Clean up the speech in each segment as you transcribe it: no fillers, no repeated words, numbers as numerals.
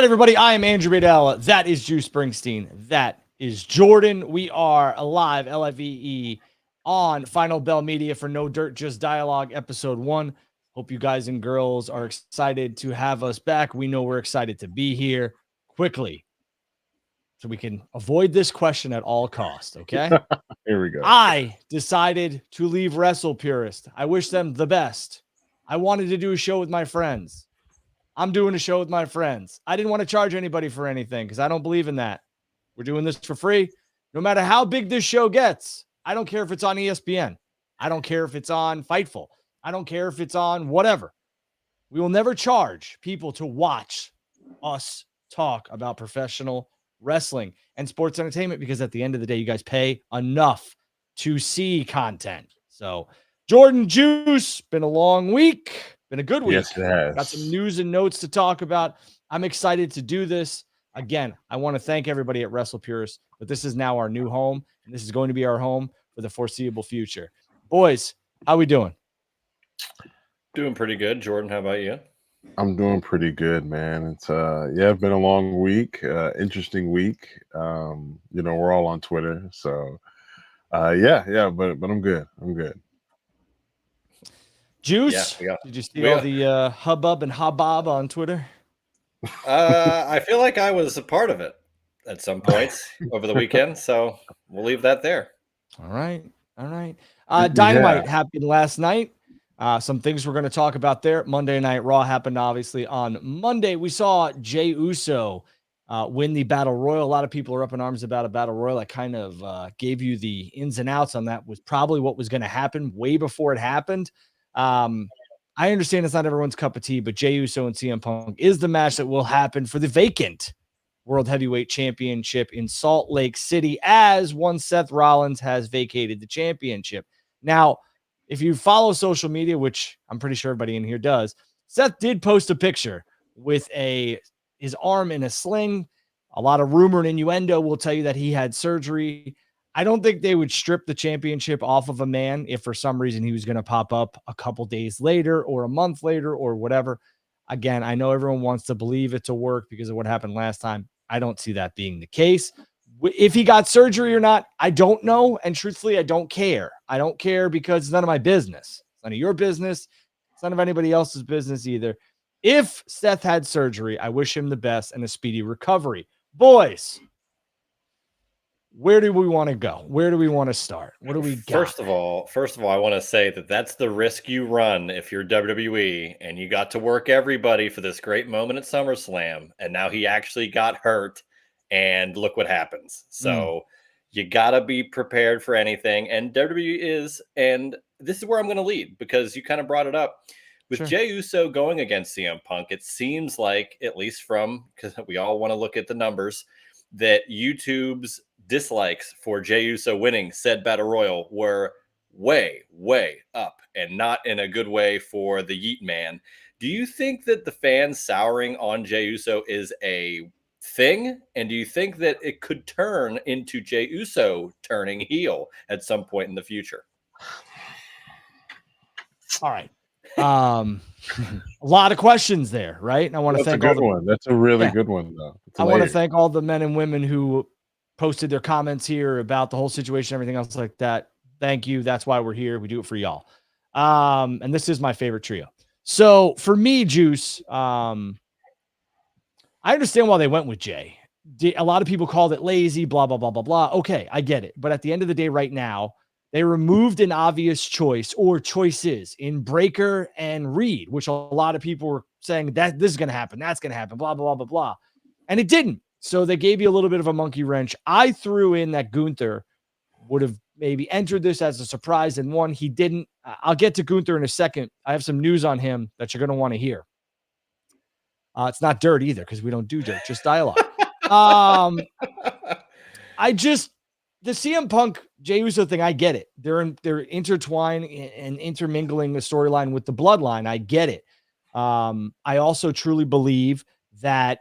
right, everybody. I am Andrew Badell. That is Drew Springsteen. That is Jordan. We are alive, LIVE, on Final Bell Media for No Dirt, Just Dialogue, Episode 1. Hope you guys and girls are excited to have us back. We know we're excited to be here quickly so we can avoid this question at all costs, okay? Here we go. I decided to leave Wrestle Purist. I wish them the best. I wanted to do a show with my friends. I'm doing a show with my friends. I didn't want to charge anybody for anything because I don't believe in that. We're doing this for free. No matter how big this show gets, I don't care if it's on ESPN. I don't care if it's on Fightful. I don't care if it's on whatever. We will never charge people to watch us talk about professional wrestling and sports entertainment because at the end of the day, you guys pay enough to see content. So, Jordan Juice, been a long week. Been a good week. Yes, it has. Got some news and notes to talk about. I'm excited to do this. Again, I want to thank everybody at Wrestle Purist, but this is now our new home, and this is going to be our home for the foreseeable future. Boys, how we doing? Doing pretty good. Jordan, how about you? I'm doing pretty good, man. It's it's been a long week, interesting week. We're all on Twitter, so but I'm good. I'm good. Juice, did you see all the hubbub and hubbub on Twitter? I feel like I was a part of it at some points over the weekend, so we'll leave that there. All right. Dynamite happened last night. Some things we're going to talk about there. Monday Night Raw happened, obviously, on Monday. We saw Jey Uso win the Battle Royal. A lot of people are up in arms about a Battle Royal. I kind of gave you the ins and outs on that. Was probably what was going to happen way before it happened. I understand it's not everyone's cup of tea, but Jey Uso and CM Punk is the match that will happen for the vacant World Heavyweight Championship in Salt Lake City, as one Seth Rollins has vacated the championship. Now, if you follow social media, which I'm pretty sure everybody in here does, Seth did post a picture with his arm in a sling. A lot of rumor and innuendo will tell you that he had surgery. I don't think they would strip the championship off of a man if for some reason he was going to pop up a couple days later or a month later or whatever. Again, I know everyone wants to believe it's a work because of what happened last time. I don't see that being the case. If he got surgery or not, I don't know. And truthfully, I don't care. I don't care because it's none of my business. It's none of your business. It's none of anybody else's business either. If Seth had surgery, I wish him the best and a speedy recovery. Boys, where do we want to go? Where do we want to start? What do we got? First of all, I want to say that that's the risk you run if you're WWE and you got to work everybody for this great moment at SummerSlam, and now he actually got hurt, and look what happens. So you got to be prepared for anything, and WWE is, and this is where I'm going to lead because you kind of brought it up. With Jey Uso going against CM Punk, it seems like, at least because we all want to look at the numbers, that YouTube's dislikes for Jey Uso winning said Battle Royal were way, way up, and not in a good way for the Yeet Man. Do you think that the fans souring on Jey Uso is a thing? And do you think that it could turn into Jey Uso turning heel at some point in the future? All right. A lot of questions there, right? And I want to thank all the one. That's a really good one, though. I want to thank all the men and women who posted their comments here about the whole situation, everything else like that. Thank you. That's why we're here. We do it for y'all. And this is my favorite trio. So for me, Juice, I understand why they went with Jey. A lot of people called it lazy, blah, blah, blah, blah, blah. Okay, I get it. But at the end of the day, right now, they removed an obvious choice or choices in Breaker and Reed, which a lot of people were saying that this is going to happen, that's going to happen, blah, blah, blah, blah, blah. And it didn't. So they gave you a little bit of a monkey wrench. I threw in that Gunther would have maybe entered this as a surprise and won. He didn't. I'll get to Gunther in a second. I have some news on him that you're going to want to hear. It's not dirt either because we don't do dirt, just dialogue. The CM Punk Jey Uso thing, I get it. They're intertwined and intermingling the storyline with the bloodline. I get it. I also truly believe that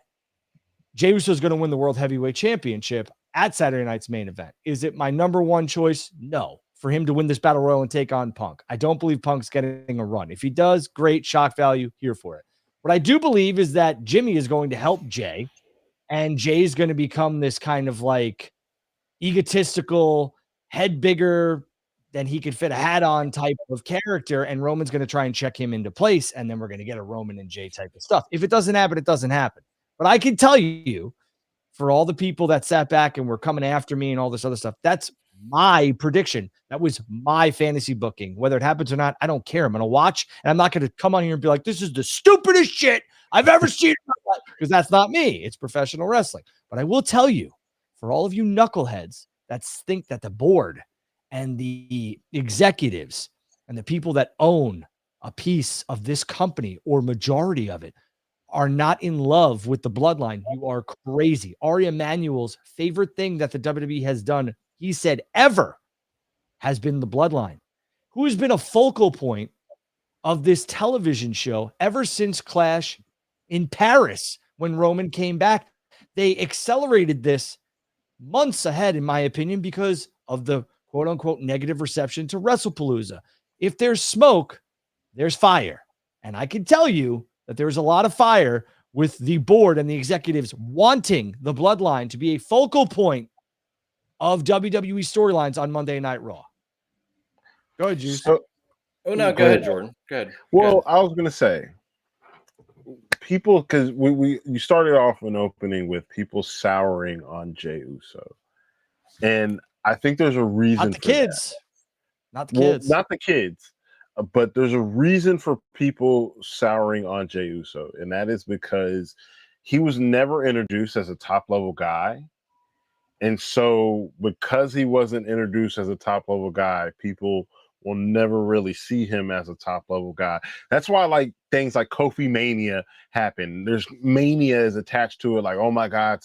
Jey Uso is going to win the World Heavyweight Championship at Saturday night's main event. Is it my number one choice? No. For him to win this Battle Royal and take on Punk. I don't believe Punk's getting a run. If he does, great, shock value, here for it. What I do believe is that Jimmy is going to help Jay, and Jay is going to become this kind of like egotistical, head bigger than he could fit a hat on type of character, and Roman's going to try and check him into place, and then we're going to get a Roman and Jay type of stuff. If it doesn't happen, it doesn't happen. But I can tell you, for all the people that sat back and were coming after me and all this other stuff, that's my prediction. That was my fantasy booking. Whether it happens or not, I don't care. I'm going to watch, and I'm not going to come on here and be like, this is the stupidest shit I've ever seen, because that's not me. It's professional wrestling. But I will tell you, for all of you knuckleheads that think that the board and the executives and the people that own a piece of this company or majority of it are not in love with the bloodline, you are crazy. Ari Emanuel's favorite thing that the WWE has done, he said, ever, has been the bloodline, who has been a focal point of this television show ever since Clash in Paris when Roman came back. They accelerated this months ahead, in my opinion, because of the quote unquote negative reception to WrestlePalooza. If there's smoke, there's fire. And I can tell you that there's a lot of fire with the board and the executives wanting the bloodline to be a focal point of WWE storylines on Monday Night Raw. Go ahead, Juice. Go ahead, Jordan. Go ahead. Well, I was going to say, people, because you started off an opening with people souring on Jey Uso, and I think there's a reason. Not the kids. Not the kids. Not the kids. But there's a reason for people souring on Jey Uso, and that is because he was never introduced as a top-level guy. And so because he wasn't introduced as a top-level guy, people will never really see him as a top-level guy. That's why like things like Kofi Mania happen. There's mania is attached to it, like, oh my God,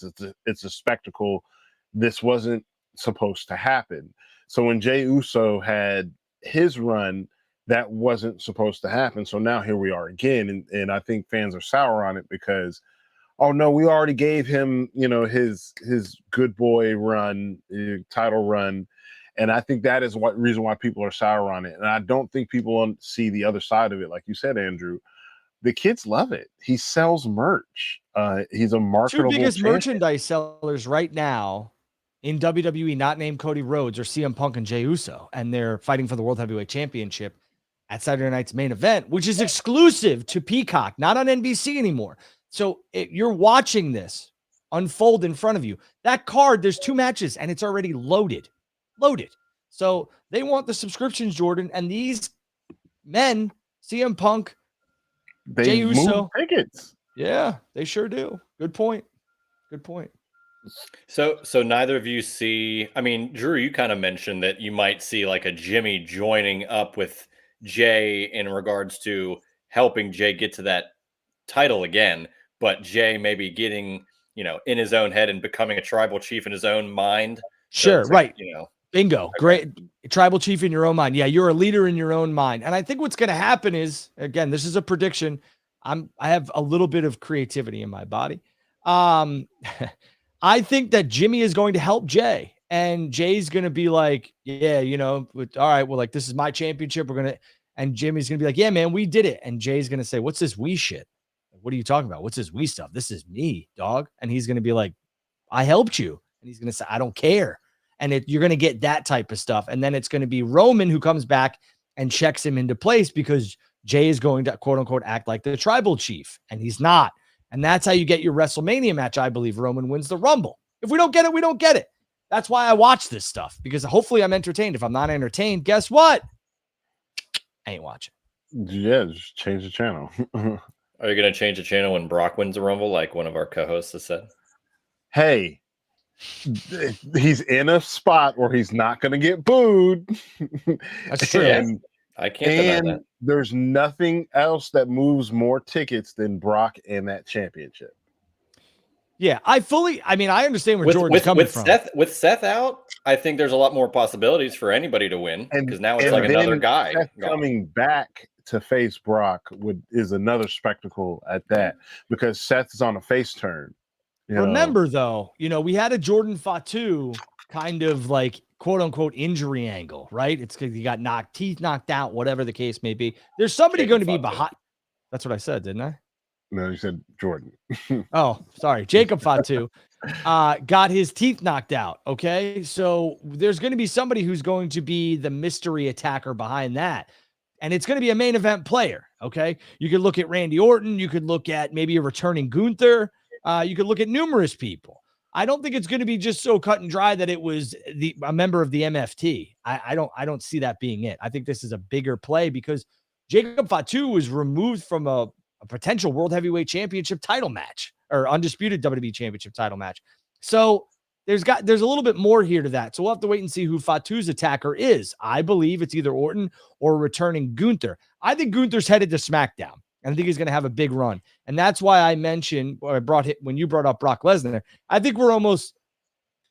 it's a spectacle. This wasn't supposed to happen. So when Jey Uso had his run, that wasn't supposed to happen. So now here we are again. And I think fans are sour on it because, oh no, we already gave him, his good boy run, title run. And I think that is what reason why people are sour on it. And I don't think people see the other side of it. Like you said, Andrew, the kids love it. He sells merch. He's a marketable Two biggest champion. merchandise sellers right now in WWE, not named Cody Rhodes, or CM Punk and Jey Uso. And they're fighting for the World Heavyweight Championship at Saturday night's main event, which is exclusive to Peacock, not on NBC anymore. So you're watching this unfold in front of you. That card, there's 2 matches, and it's already loaded. So they want the subscriptions, Jordan, and these men, CM Punk, Jey Uso, tickets. Yeah, they sure do. Good point. So neither of you see, I mean, Drew, you kind of mentioned that you might see like a Jimmy joining up with Jay in regards to helping Jay get to that title again, but Jay maybe getting, in his own head and becoming a tribal chief in his own mind. Sure, right. Bingo. Okay. Great. Tribal chief in your own mind. Yeah, you're a leader in your own mind. And I think what's going to happen is, again, this is a prediction. I have a little bit of creativity in my body. I think that Jimmy is going to help Jay, and Jay's going to be like, yeah, all right, well, like, this is my championship. And Jimmy's going to be like, yeah, man, we did it. And Jay's going to say, what's this we shit? What are you talking about? What's this we stuff? This is me, dog. And he's going to be like, I helped you. And he's going to say, I don't care. And you're going to get that type of stuff. And then it's going to be Roman who comes back and checks him into place because Jay is going to, quote unquote, act like the tribal chief. And he's not. And that's how you get your WrestleMania match. I believe Roman wins the Rumble. If we don't get it, we don't get it. That's why I watch this stuff, because hopefully I'm entertained. If I'm not entertained, guess what? I ain't watching. Yeah, just change the channel. Are you going to change the channel when Brock wins the Rumble, like one of our co-hosts has said? Hey, he's in a spot where he's not going to get booed. That's true. And, I can't deny that. There's nothing else that moves more tickets than Brock in that championship. Yeah, I understand where Jordan's coming from. With Seth out, I think there's a lot more possibilities for anybody to win, because now it's like another guy Seth coming back to face Brock is another spectacle at that, because Seth is on a face turn. Remember, though, we had a Jordan Fatu kind of like quote unquote injury angle, right? It's because he got teeth knocked out, whatever the case may be. There's somebody going to be behind. That's what I said, didn't I? No, you said Jordan. Oh, sorry. Jacob Fatu got his teeth knocked out. Okay. So there's going to be somebody who's going to be the mystery attacker behind that. And it's going to be a main event player. Okay. You could look at Randy Orton. You could look at maybe a returning Gunther. You could look at numerous people. I don't think it's going to be just so cut and dry that it was a member of the MFT. I don't see that being it. I think this is a bigger play because Jacob Fatu was removed from a potential World Heavyweight Championship title match or undisputed WWE Championship title match. So there's a little bit more here to that. So we'll have to wait and see who Fatu's attacker is. I believe it's either Orton or returning Gunther. I think Gunther's headed to SmackDown. And I think he's going to have a big run. And that's why I mentioned, when you brought up Brock Lesnar, I think we're almost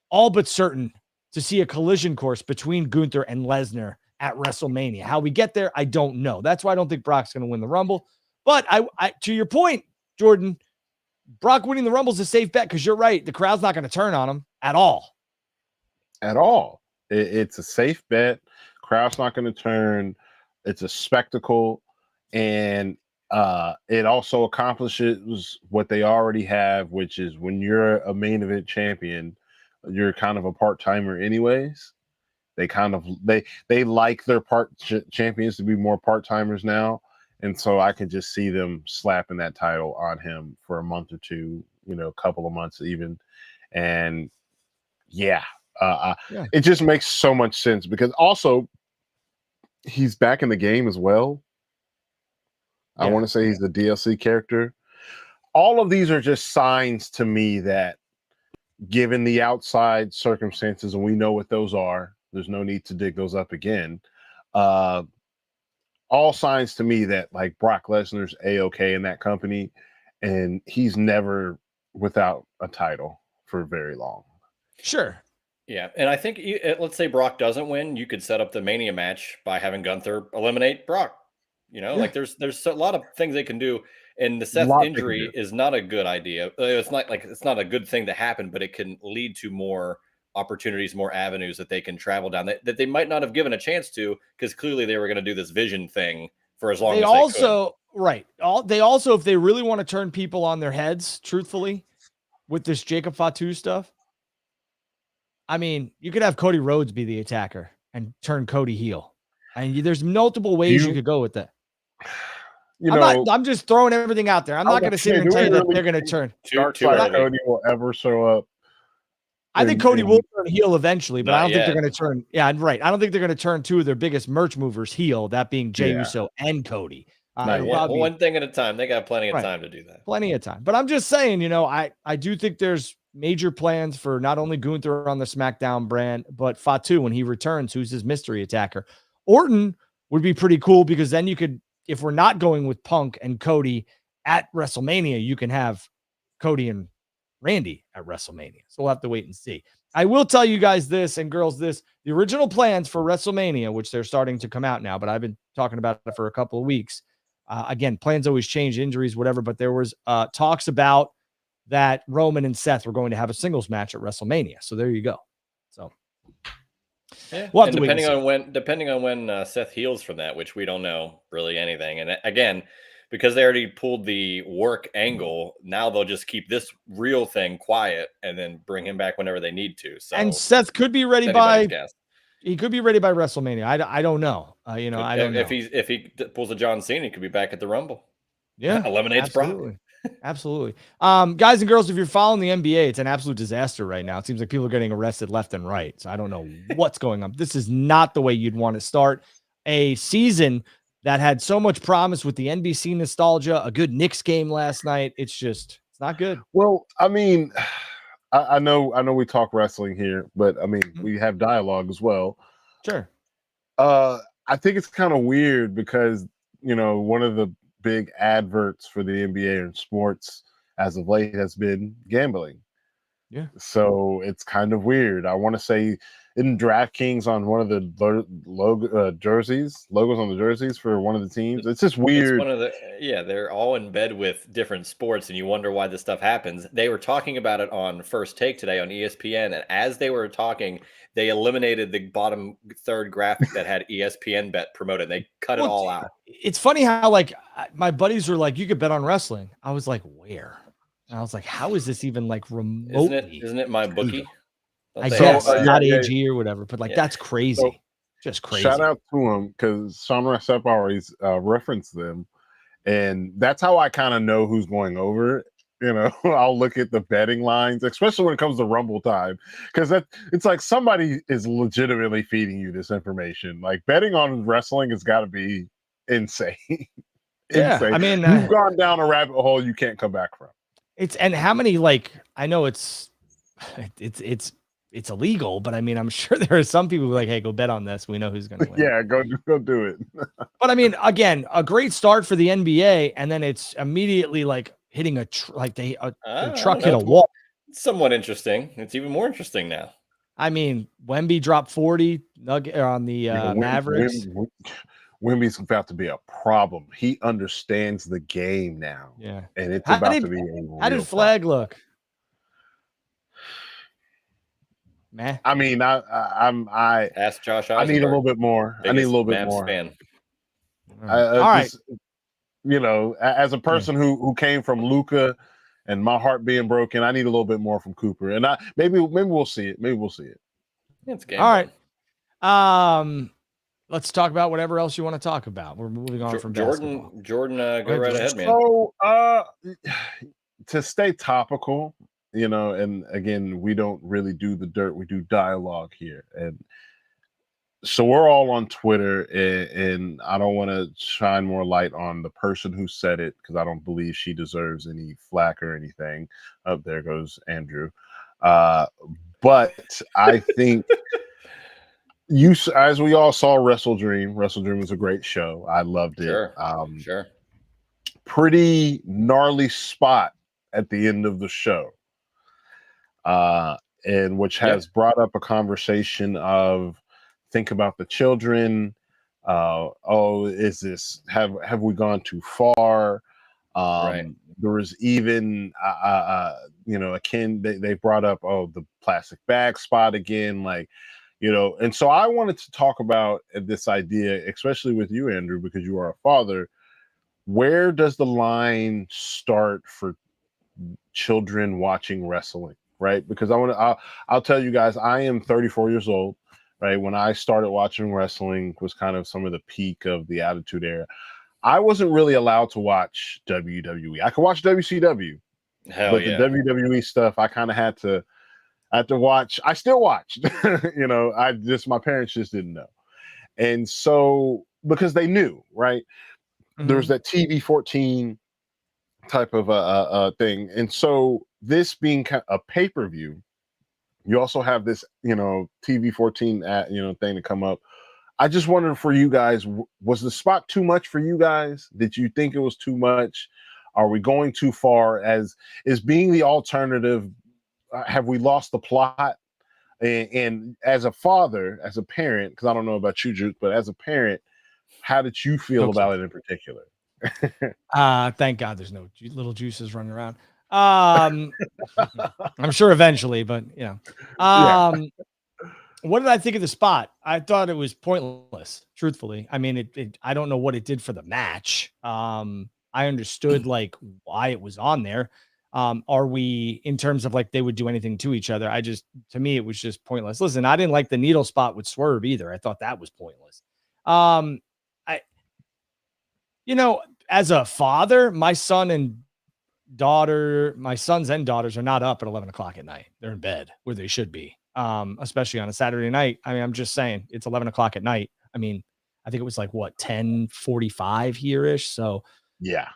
all but certain to see a collision course between Gunther and Lesnar at WrestleMania. How we get there, I don't know. That's why I don't think Brock's going to win the Rumble. But I to your point, Jordan, Brock winning the Rumble is a safe bet because you're right. The crowd's not going to turn on him at all. At all. It's a safe bet. Crowd's not going to turn. It's a spectacle. And it also accomplishes what they already have, which is when you're a main event champion, you're kind of a part-timer anyways. They kind of they like their champions to be more part-timers now. And so I can just see them slapping that title on him for a month or two, a couple of months even. And it just makes so much sense because also he's back in the game as well. I want to say he's the DLC character. All of these are just signs to me that given the outside circumstances, and we know what those are, there's no need to dig those up again. All signs to me that like Brock Lesnar's A-okay in that company, and he's never without a title for very long. Sure. Yeah, and I think let's say Brock doesn't win, you could set up the Mania match by having Gunther eliminate Brock. Like there's a lot of things they can do, and the Seth injury is not a good idea. It's not a good thing to happen, but it can lead to more opportunities, more avenues that they can travel down that they might not have given a chance to because clearly they were going to do this vision thing for as long as they could. Right. They also, if they really want to turn people on their heads, truthfully, with this Jacob Fatu stuff, I mean, you could have Cody Rhodes be the attacker and turn Cody heel. And there's multiple ways you could go with that. I'm just throwing everything out there. I'm not going to sit here and tell you that they're going to turn. Cody will ever show up. I think Cody will turn heel eventually, but I don't think they're going to turn. Yeah, right. I don't think they're going to turn two of their biggest merch movers heel, that being Jey Uso and Cody. One thing at a time. They got plenty of time to do that. Plenty of time. But I'm just saying, I do think there's major plans for not only Gunther on the SmackDown brand, but Fatu when he returns, who's his mystery attacker. Orton would be pretty cool because then you could, if we're not going with Punk and Cody at WrestleMania, you can have Cody and Randy at WrestleMania. So we'll have to wait and see. I will tell you guys this and girls this, the original plans for WrestleMania, which they're starting to come out now, but I've been talking about it for a couple of weeks. Again, plans always change, injuries, whatever, but there was talks about that Roman and Seth were going to have a singles match at WrestleMania. So there you go. So we'll have to depending on when Seth heals from that, which we don't know really anything. And again, because they already pulled the work angle, now they'll just keep this real thing quiet and then bring him back whenever they need to. So and Seth could be ready by WrestleMania. I don't know. I don't know. If he pulls a John Cena, he could be back at the Rumble. Yeah, eliminates Brock. Absolutely. Guys and girls, if you're following the NBA, it's an absolute disaster right now. It seems like people are getting arrested left and right. So I don't know what's going on. This is not the way you'd want to start a season that had so much promise with the NBC nostalgia, a good Knicks game last night. It's not good. Well, I mean, I know we talk wrestling here, but I mean, we have dialogue as well. Sure. I think it's kind of weird because, one of the big adverts for the NBA and sports as of late has been gambling. Yeah. So it's kind of weird. I want to say in DraftKings on one of the logos on the jerseys for one of the teams. It's just weird. It's one of the they're all in bed with different sports, and you wonder why this stuff happens. They were talking about it on First Take today on ESPN, and as they were talking, they eliminated the bottom third graphic that had ESPN bet promoted. They cut it all out. It's funny how like my buddies were like, you could bet on wrestling. I was like, where? And I was like, how is this even like remotely? Isn't it my bookie? I guess not AG or whatever, but like that's crazy. So, just crazy. Shout out to him because Sean Rossap always referenced them, and that's how I kind of know who's going over. I'll look at the betting lines, especially when it comes to Rumble time, because it's like somebody is legitimately feeding you this information. Like betting on wrestling has got to be insane. Yeah, insane. I mean, you've gone down a rabbit hole you can't come back from. And how many, like, I know it's illegal, but I mean, I'm sure there are some people who are like, hey, go bet on this. We know who's going to win. Yeah, go do it. But I mean, again, a great start for the NBA, and then it's immediately like hitting a truck hit a wall. Somewhat interesting. It's even more interesting now. I mean, Wemby dropped 40 on the Mavericks. Wemby's about to be a problem. He understands the game now. Yeah. And it's about to be how did Flag look? Man. I mean, I ask Josh Eisenberg. I need a little bit more. I need a little bit more. Fan. All right. As a person who came from Luka and my heart being broken, I need a little bit more from Cooper. And maybe we'll see it. Maybe we'll see it. It's game. All right. Let's talk about whatever else you want to talk about. We're moving on from basketball. Jordan, go right ahead, man. So, to stay topical, and again, we don't really do the dirt. We do dialogue here. And so we're all on Twitter, and I don't want to shine more light on the person who said it because I don't believe she deserves any flack or anything. Oh, there goes Andrew. But I think... as we all saw Wrestle Dream was a great show. I loved it. Sure. Pretty gnarly spot at the end of the show. And which has brought up a conversation of think about the children. Is this have we gone too far? Right. There was even they brought up the plastic bag spot again, like and so I wanted to talk about this idea, especially with you, Andrew, because you are a father. Where does the line start for children watching wrestling, right? Because I'll tell you guys, I am 34 years old, right? When I started watching wrestling was kind of some of the peak of the Attitude Era. I wasn't really allowed to watch WWE. I could watch WCW, the WWE stuff, I kind of had to watch. I still watched, my parents just didn't know. And so, because they knew, right? Mm-hmm. There was that TV 14 type of thing. And so this being a pay-per-view, you also have this, TV 14 thing to come up. I just wondered for you guys, was the spot too much for you guys? Did you think it was too much? Are we going too far? As is being the alternative? Have we lost the plot? And as a father, as a parent, because I don't know about you, Juke, but as a parent, how did you feel about it in particular? Thank God there's no little juices running around. I'm sure eventually, but what did I think of the spot? I thought it was pointless, truthfully. I mean, I don't know what it did for the match. I understood like why it was on there. Are we, in terms of like they would do anything to each other? To me, it was just pointless. Listen, I didn't like the needle spot with Swerve either. I thought that was pointless. As a father, my sons and daughters are not up at 11 o'clock at night. They're in bed where they should be. Especially on a Saturday night. I mean, I'm just saying it's 11 o'clock at night. I mean, I think it was like 10:45 here-ish. So yeah,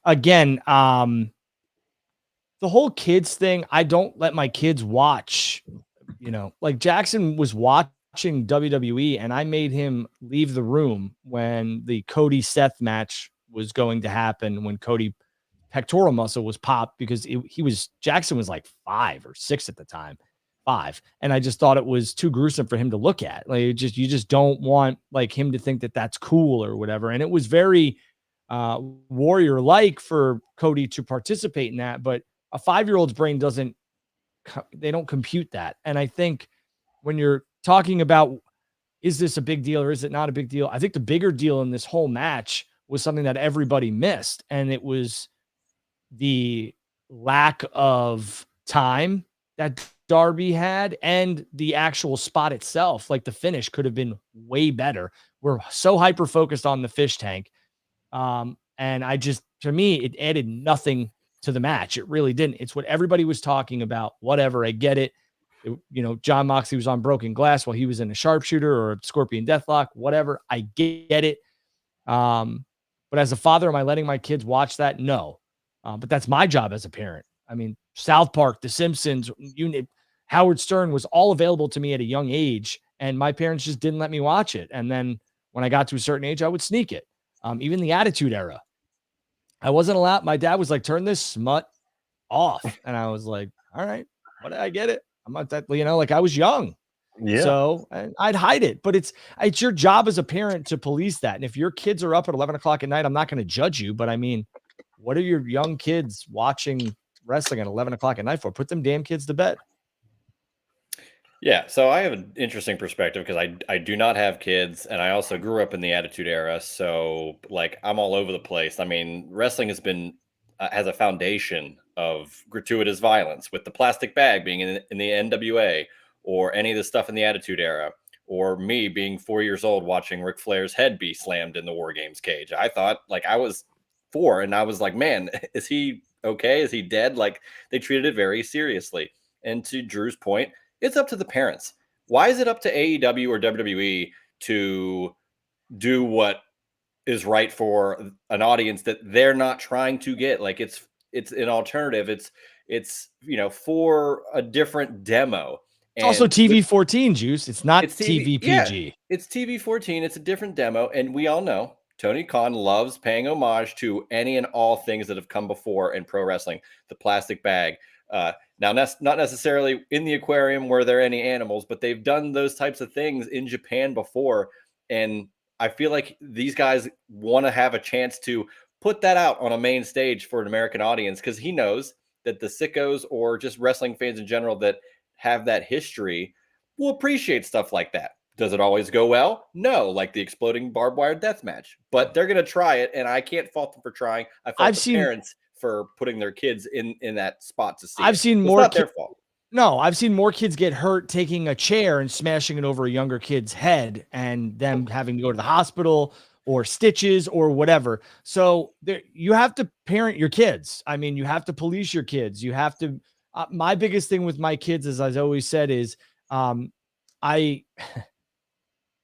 again, the whole kids thing, I don't let my kids watch, like Jackson was watching WWE and I made him leave the room when the Cody Seth match was going to happen, when Cody pectoral muscle was popped because Jackson was like 5 or 6 at the time, 5. And I just thought it was too gruesome for him to look at. Like you just don't want like him to think that that's cool or whatever. And it was very warrior like for Cody to participate in that, but a 5-year-old's brain they don't compute that. And I think when you're talking about, is this a big deal or is it not a big deal? I think the bigger deal in this whole match was something that everybody missed. And it was the lack of time that Darby had and the actual spot itself. Like the finish could have been way better. We're so hyper focused on the fish tank. And to me, it added nothing to the match. It really didn't. It's what everybody was talking about. Whatever. I get it. John Moxley was on broken glass while he was in a sharpshooter or a scorpion deathlock, whatever. I get it. But as a father, am I letting my kids watch that? No. But that's my job as a parent. I mean, South Park, The Simpsons, Howard Stern was all available to me at a young age, and my parents just didn't let me watch it. And then when I got to a certain age, I would sneak it. Even the Attitude Era, I wasn't allowed. My dad was like, turn this smut off. And I was like, all right, I get it. I'm not that, like I was young. Yeah. So I'd hide it, but it's your job as a parent to police that. And if your kids are up at 11 o'clock at night, I'm not going to judge you, but I mean, what are your young kids watching wrestling at 11 o'clock at night for? Put them damn kids to bed. Yeah, so I have an interesting perspective because I do not have kids, and I also grew up in the Attitude Era, so like I'm all over the place. I mean, wrestling has a foundation of gratuitous violence, with the plastic bag being in the NWA, or any of the stuff in the Attitude Era, or me being 4 years old watching Ric Flair's head be slammed in the War Games cage. I thought, like, I was 4, and I was like, man, is he okay? Is he dead? Like, they treated it very seriously. And to Drew's point, it's up to the parents. Why is it up to AEW or WWE to do what is right for an audience that they're not trying to get? Like, it's an alternative. It's for a different demo. It's also TV 14, Juice. It's not TV PG. Yeah, it's TV 14. It's a different demo, and we all know Tony Khan loves paying homage to any and all things that have come before in pro wrestling. The plastic bag. Now, that's not necessarily in the aquarium where there are any animals, but they've done those types of things in Japan before. And I feel like these guys want to have a chance to put that out on a main stage for an American audience, because he knows that the sickos or just wrestling fans in general that have that history will appreciate stuff like that. Does it always go well? No, like the exploding barbed wire death match, but they're going to try it. And I can't fault them for trying. I fault the parents for putting their kids in that spot to see. I've seen more. It's not their fault. No, I've seen more kids get hurt taking a chair and smashing it over a younger kid's head and them having to go to the hospital or stitches or whatever. So you have to parent your kids. I mean, you have to police your kids. You have to. My biggest thing with my kids, as I've always said, is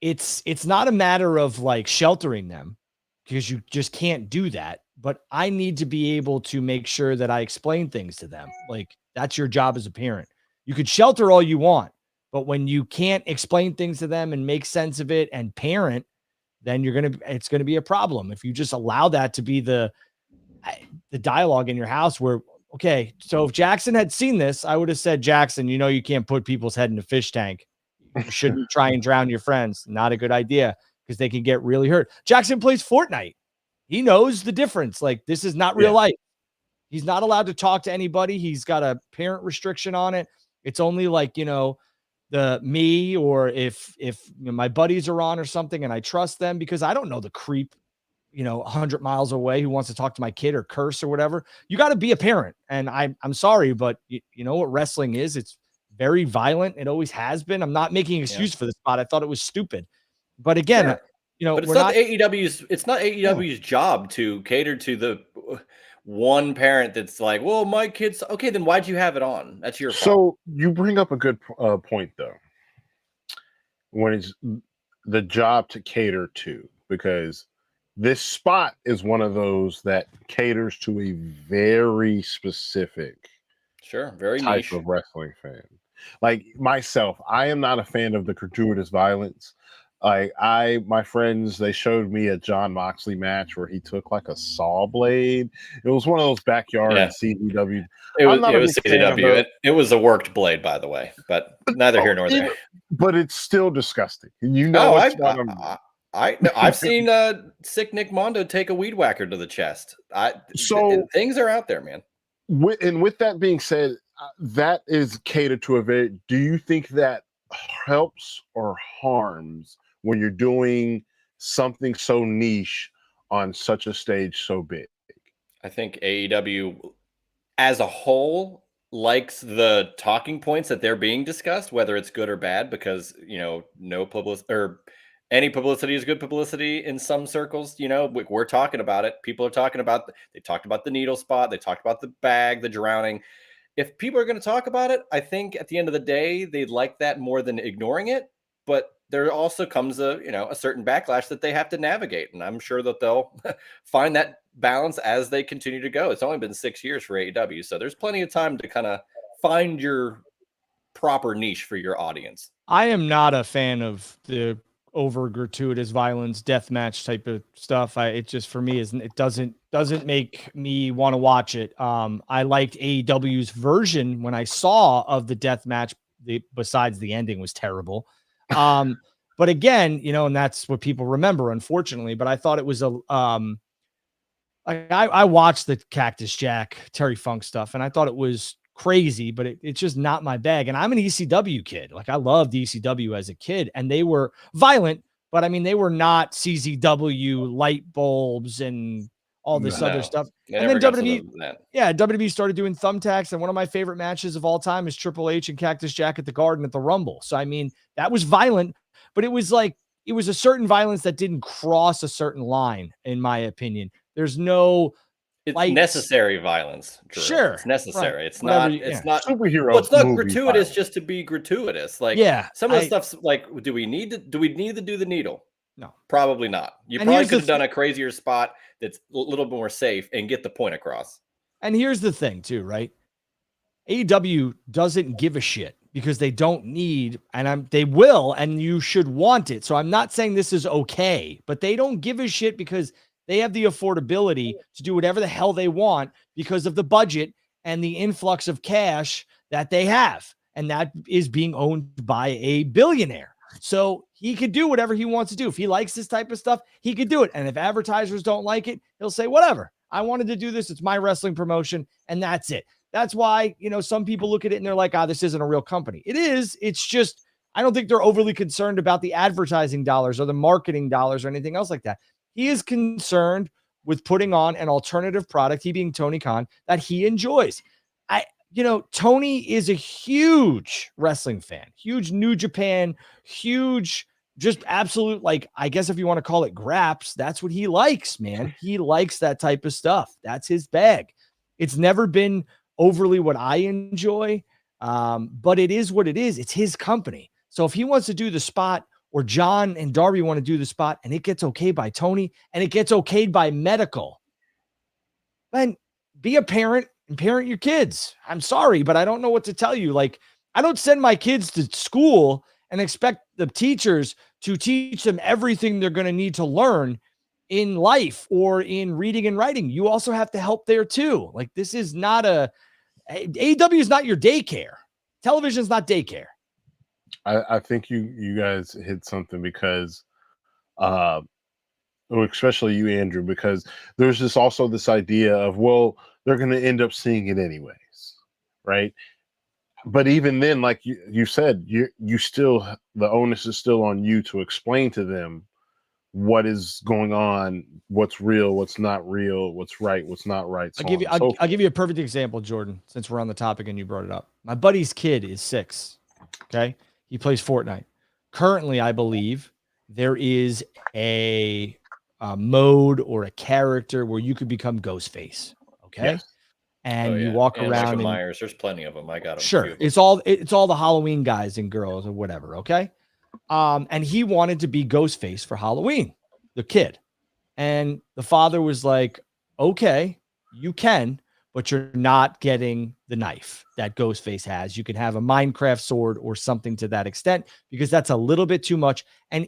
it's not a matter of like sheltering them, because you just can't do that. But I need to be able to make sure that I explain things to them. Like, that's your job as a parent. You could shelter all you want, but when you can't explain things to them and make sense of it and parent, then it's going to be a problem. If you just allow that to be the dialogue in your house where, okay, so if Jackson had seen this, I would have said, Jackson, you can't put people's head in a fish tank. You shouldn't try and drown your friends. Not a good idea, because they can get really hurt. Jackson plays Fortnite. He knows the difference. Like, this is not real life. He's not allowed to talk to anybody. He's got a parent restriction on it. It's only like, me, or if my buddies are on or something and I trust them, because I don't know the creep, 100 miles away who wants to talk to my kid or curse or whatever. You got to be a parent. And I'm sorry, but you know what wrestling is? It's very violent. It always has been. I'm not making an excuse for the spot. I thought it was stupid. But again, but it's not AEW's. It's not AEW's job to cater to the one parent that's like, well, my kids. Okay, then why'd you have it on? That's your fault. So you bring up a good point, though. When it's the job to cater to, because this spot is one of those that caters to a very specific, very type niche of wrestling fan. Like myself, I am not a fan of the gratuitous violence. My friends, they showed me a John Moxley match where he took like a saw blade. It was one of those backyard CZW. I'm not it a was big fan of CZW. It was a worked blade, by the way, but neither here nor there. But it's still disgusting. I've seen sick Nick Mondo take a weed whacker to the chest. Things are out there, man. With that being said, that is catered to a very. Do you think that helps or harms when you're doing something so niche on such a stage so big? I think AEW as a whole likes the talking points that they're being discussed, whether it's good or bad, because no publicity or any publicity is good publicity in some circles. We're talking about it. People are talking about. They talked about the needle spot. They talked about the bag, the drowning. If people are going to talk about it, I think at the end of the day, they'd like that more than ignoring it. But there also comes a certain backlash that they have to navigate. And I'm sure that they'll find that balance as they continue to go. It's only been 6 years for AEW. So there's plenty of time to kind of find your proper niche for your audience. I am not a fan of the over gratuitous violence, death match type of stuff. It just, for me, it doesn't make me want to watch it. I liked AEW's version when I saw of the death match. Besides the ending was terrible. But again, and that's what people remember, unfortunately. But I thought it was I watched the Cactus Jack Terry Funk stuff, and I thought it was crazy, but it's just not my bag. And I'm an ECW kid. Like, I loved ECW as a kid, and they were violent, but I mean, they were not CZW light bulbs and all this other stuff. And then WWE started doing thumbtacks. And one of my favorite matches of all time is Triple H and Cactus Jack at the Garden at the Rumble. So, I mean, that was violent, but it was a certain violence that didn't cross a certain line, in my opinion. There's no, it's necessary violence. Drew. Sure, it's necessary. Right. It's not. It's not superhero. Well, it's not gratuitous violence. Just to be gratuitous. Some of the stuff's like, do we need to do the needle? No, probably not. You probably could have done a crazier spot that's a little more safe and get the point across. And here's the thing, too, right? AEW doesn't give a shit because they don't need, and they will, and you should want it. So I'm not saying this is okay, but they don't give a shit because they have the affordability to do whatever the hell they want because of the budget and the influx of cash that they have. And that is being owned by a billionaire. So he could do whatever he wants to do. If he likes this type of stuff, he could do it. And if advertisers don't like it, he'll say, whatever, I wanted to do this. It's my wrestling promotion. And that's it. That's why, some people look at it and they're like, this isn't a real company. It is. It's just, I don't think they're overly concerned about the advertising dollars or the marketing dollars or anything else like that. He is concerned with putting on an alternative product, he being Tony Khan, that he enjoys. Tony is a huge wrestling fan, huge New Japan, huge, just absolute, I guess if you want to call it graps, that's what he likes, man. He likes that type of stuff. That's his bag. It's never been overly what I enjoy, but it is what it is. It's his company. So if he wants to do the spot, or John and Darby want to do the spot, and it gets okayed by Tony, and it gets okayed by medical, then be a parent and parent your kids. I'm sorry, but I don't know what to tell you. I don't send my kids to school and expect the teachers to teach them everything they're going to need to learn in life or in reading and writing. You also have to help there too. This is not AEW is not your daycare. Television is not daycare. I think you guys hit something because, especially you, Andrew, because there's this idea of, well, they're going to end up seeing it anyways, right? But even then, like you said, you still, the onus is still on you to explain to them what is going on, what's real, what's not real, what's right, what's not right. I'll give you a perfect example, Jordan, since we're on the topic and you brought it up. My buddy's kid is 6. Okay. He plays Fortnite. Currently, I believe there is a mode or a character where you could become Ghostface. Okay. Yes. And you walk around. Michael Myers, there's plenty of them. I got them. Sure. It's all the Halloween guys and girls or whatever. Okay. And he wanted to be Ghostface for Halloween, the kid. And the father was like, okay, you can, but you're not getting the knife that Ghostface has. You can have a Minecraft sword or something to that extent, because that's a little bit too much. And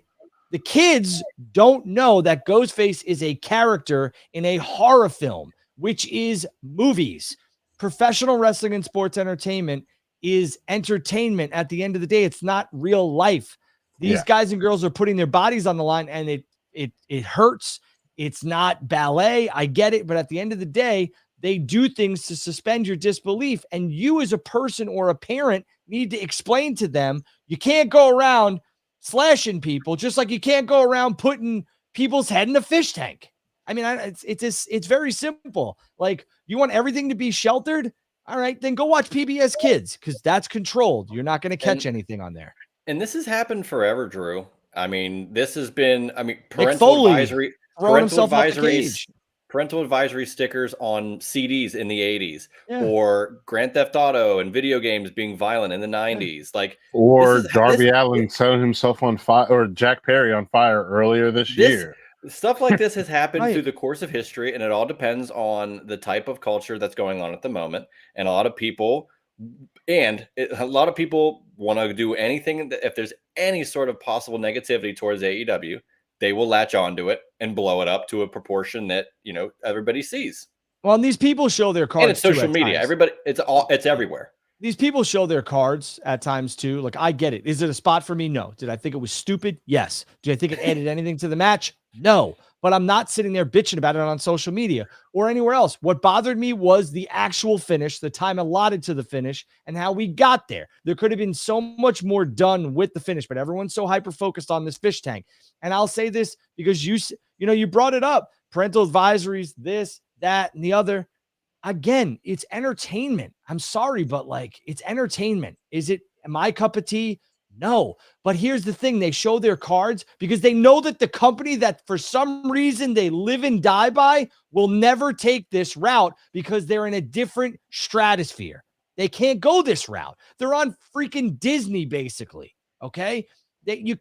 The kids don't know that Ghostface is a character in a horror film, which is movies. Professional wrestling and sports entertainment is entertainment. At the end of the day, it's not real life. These guys and girls are putting their bodies on the line, and it hurts. It's not ballet. I get it. But at the end of the day, they do things to suspend your disbelief. And you as a person or a parent need to explain to them, you can't go around slashing people, just like you can't go around putting people's head in a fish tank. I mean, it's very simple. Like, you want everything to be sheltered? All right, then go watch PBS Kids, because that's controlled. You're not going to catch anything on there. And this has happened forever, Drew. I mean, this has been, parental advisory stickers on CDs in the 80s, or Grand Theft Auto and video games being violent in the 90s. Like, or Darby Allin setting himself on fire, or Jack Perry on fire earlier this year. Stuff like this has happened through the course of history, and it all depends on the type of culture that's going on at the moment. And a lot of people want to do anything. If there's any sort of possible negativity towards AEW, they will latch onto it and blow it up to a proportion that, everybody sees. Well, and these people show their cards. And it's social media. Everybody, it's everywhere. These people show their cards at times too. Like, I get it. Is it a spot for me? No. Did I think it was stupid? Yes. Did I think it added anything to the match? No. But I'm not sitting there bitching about it on social media or anywhere else. What bothered me was the actual finish, the time allotted to the finish, and how we got there. There could have been so much more done with the finish, but everyone's so hyper-focused on this fish tank. And I'll say this because you brought it up. Parental advisories, this, that, and the other. Again, it's entertainment. I'm sorry, but it's entertainment. Is it my cup of tea? No. But here's the thing. They show their cards because they know that the company that for some reason they live and die by will never take this route, because they're in a different stratosphere. They can't go this route. They're on freaking Disney, basically. Okay. You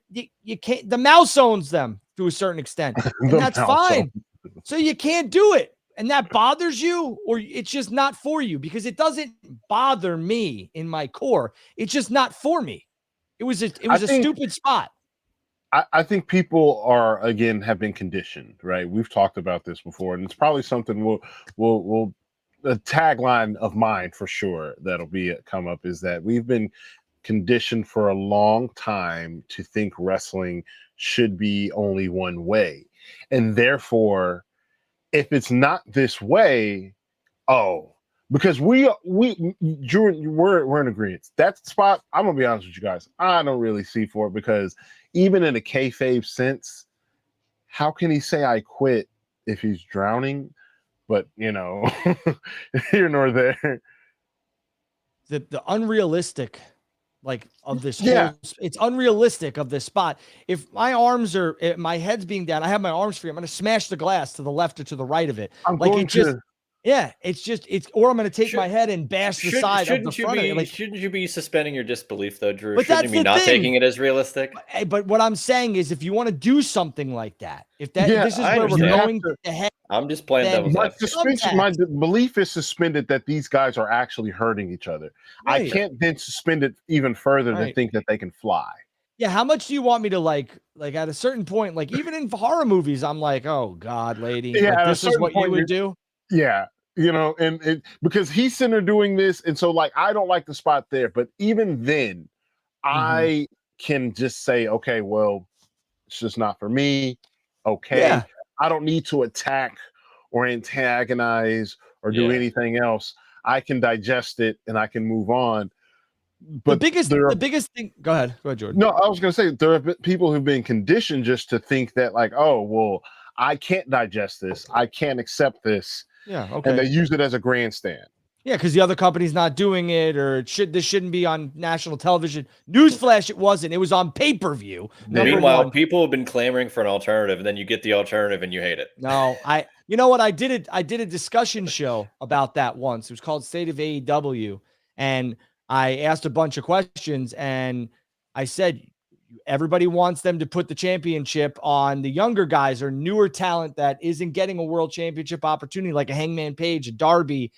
can't, the mouse owns them to a certain extent, and that's fine. So you can't do it. And that bothers you, or it's just not for you, because it doesn't bother me in my core. It's just not for me. It was a stupid spot. I think people have been conditioned, right? We've talked about this before, and it's probably something we'll a tagline of mine for sure that'll come up is that we've been conditioned for a long time to think wrestling should be only one way, and therefore, if it's not this way, because we're in agreement. That spot, I'm gonna be honest with you guys, I don't really see for it, because even in a kayfabe sense, how can he say I quit if he's drowning? But here nor there. The unrealistic, of this whole, it's unrealistic of this spot. If my head's being down, I have my arms free, I'm going to smash the glass to the left or to the right of it. Or I'm going to take my head and bash the side of the front of it. Shouldn't you be suspending your disbelief though, Drew? But shouldn't that's you be not taking it as realistic? But what I'm saying is, if you want to do something like that, if this is where we're going to head, I'm just playing devil's advocate. My belief is suspended that these guys are actually hurting each other. Right. I can't then suspend it even further to think that they can fly. Yeah, how much do you want me to at a certain point, even in horror movies, I'm like, oh God, lady, this is what you would do? Yeah. Because he's sitting there doing this, and so I don't like the spot there. But even then, I can just say, okay, well, it's just not for me. Okay. Yeah. I don't need to attack or antagonize or do anything else. I can digest it and I can move on. But the biggest thing. Go ahead, Jordan. No, I was going to say there are people who've been conditioned just to think that oh, well, I can't digest this. I can't accept this. Yeah. Okay. And they use it as a grandstand. Yeah, because the other company's not doing it, or this shouldn't be on national television. Newsflash, it wasn't. It was on pay-per-view. Meanwhile, people have been clamoring for an alternative, and then you get the alternative and you hate it. No, you know what? I did a discussion show about that once. It was called State of AEW, and I asked a bunch of questions, and I said, everybody wants them to put the championship on the younger guys or newer talent that isn't getting a world championship opportunity, like a Hangman Page, a Darby,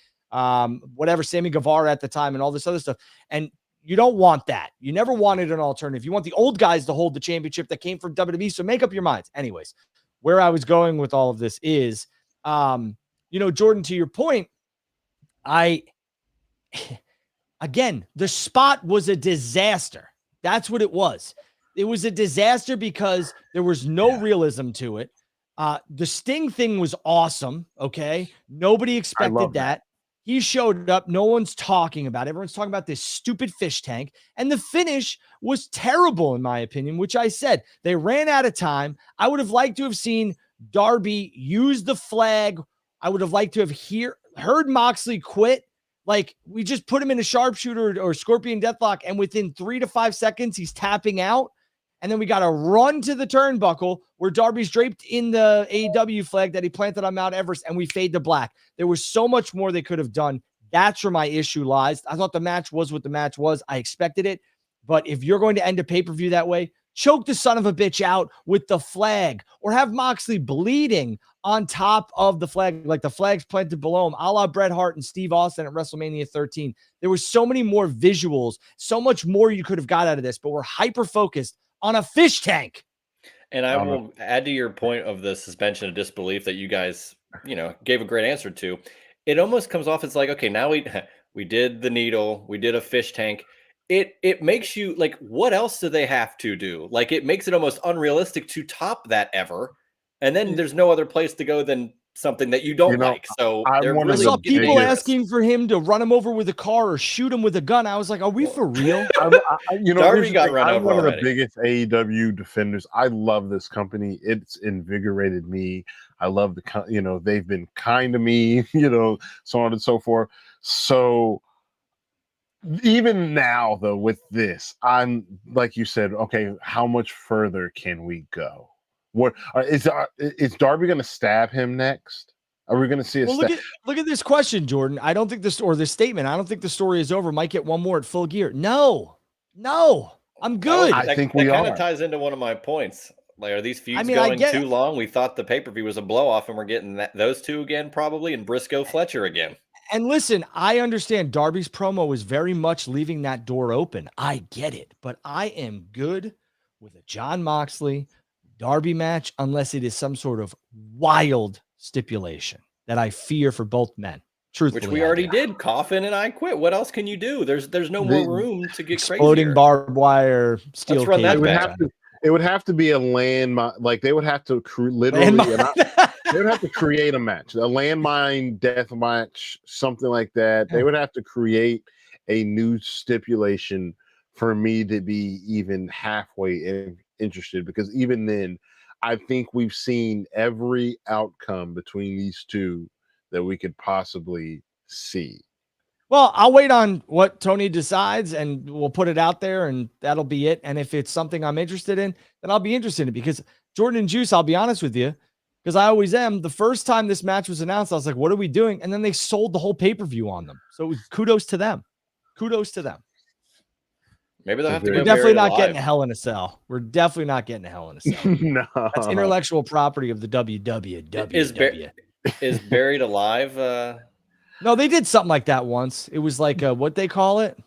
whatever, Sammy Guevara at the time, and all this other stuff. And You don't want that. You never wanted an alternative. You want the old guys to hold the championship that came from WWE. So make up your minds. Anyways, where I was going with all of this is, Jordan, to your point, again, the spot was a disaster. That's what it was. It was a disaster because there was no realism to it. The Sting thing was awesome. Okay. Nobody expected that. He showed up. No one's talking about it. Everyone's talking about this stupid fish tank. And the finish was terrible, in my opinion, which I said. They ran out of time. I would have liked to have seen Darby use the flag. I would have liked to have heard Moxley quit. Like, we just put him in a sharpshooter or scorpion deathlock, and within 3 to 5 seconds, he's tapping out. And then we got to run to the turnbuckle where Darby's draped in the AEW flag that he planted on Mount Everest, and we fade to black. There was so much more they could have done. That's where my issue lies. I thought the match was what the match was. I expected it. But if you're going to end a pay-per-view that way, choke the son of a bitch out with the flag, or have Moxley bleeding on top of the flag, like the flag's planted below him, a la Bret Hart and Steve Austin at WrestleMania 13. There was so many more visuals, so much more you could have got out of this, but we're hyper-focused on a fish tank. And I will add to your point of the suspension of disbelief that you guys, gave a great answer to. It almost comes off as like, okay, now we did the needle, we did a fish tank. It makes you like, what else do they have to do? Like, it makes it almost unrealistic to top that ever. And then there's no other place to go than something that you don't like. So I saw people asking for him to run him over with a car or shoot him with a gun. I was like, are we for real? Darby got run over. I'm one of the biggest AEW defenders. I love this company. It's invigorated me. I love they've been kind to me, so on and so forth. So even now, though, with this, I'm like you said, okay, how much further can we go? What is Darby going to stab him next? Are we going to see a look at this question, Jordan. I don't think this statement. I don't think the story is over. Might get one more at Full Gear. No, I'm good. I think we kind of ties into one of my points. Like, are these feuds going too long? We thought the pay-per-view was a blow-off, and we're getting those two again, probably, and Briscoe Fletcher again. And listen, I understand Darby's promo is very much leaving that door open. I get it, but I am good with a Jon Moxley Darby match unless it is some sort of wild stipulation that I fear for both men. Truthfully, which we already did. Coffin and I quit. What else can you do? There's no more room to get exploding crazier. Barbed wire steel. Let's run that back. It would have to be a landmine. Like, they would have to literally. They would have to create a match, a landmine death match, something like that. They would have to create a new stipulation for me to be even halfway interested, because even then, I think we've seen every outcome between these two that we could possibly see. Well, I'll wait on what Tony decides, and we'll put it out there, and that'll be it. And if it's something I'm interested in, then I'll be interested in it, because Jordan and Juice, I'll be honest with you, because I always am. The first time this match was announced, I was like, what are we doing? And then they sold the whole pay-per-view on them. So kudos to them. Maybe they'll have to go. We're definitely not getting a Hell in a Cell. We're definitely not getting a Hell in a Cell. No. That's intellectual property of the WWE. Is Buried Alive? No, they did something like that once. It was like what they call it.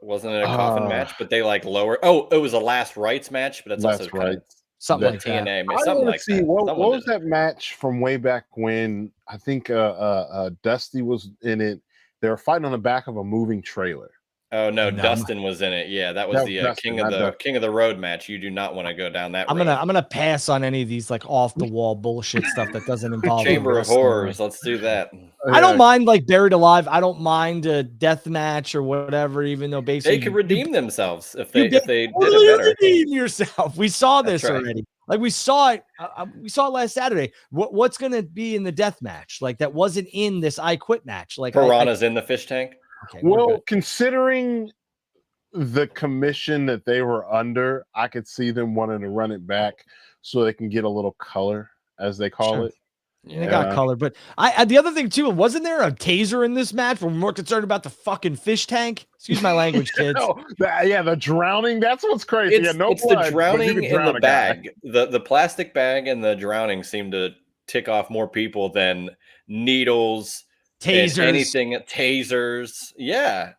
Wasn't it a coffin match? But they like lower. Oh, it was a last rites match, but that's also right. Something like TNA. that. Something like that. What was that match from way back when? I think Dusty was in it. They were fighting on the back of a moving trailer. Oh no, Dustin was in it. Yeah, that was the Dustin, King of the Road match. You do not want to go down that road. I'm gonna pass on any of these like off the wall bullshit stuff that doesn't involve Chamber of Horrors. Let's do that. I don't mind like Buried Alive. I don't mind a death match or whatever, even though basically they could redeem themselves if they did it better. Redeem yourself. We saw this already. Like we saw it last Saturday. What's gonna be in the death match? Like that wasn't in this I Quit match. Like Piranha's in the fish tank. Okay, well, considering the commission that they were under, I could see them wanting to run it back so they can get a little color, as they call it. Yeah. They got color, but the other thing too, wasn't there a taser in this match? We're more concerned about the fucking fish tank. Excuse my language, kids. The drowning. That's what's crazy. It's the drowning in the bag. The plastic bag and the drowning seem to tick off more people than needles. Tasers, tasers. Yeah.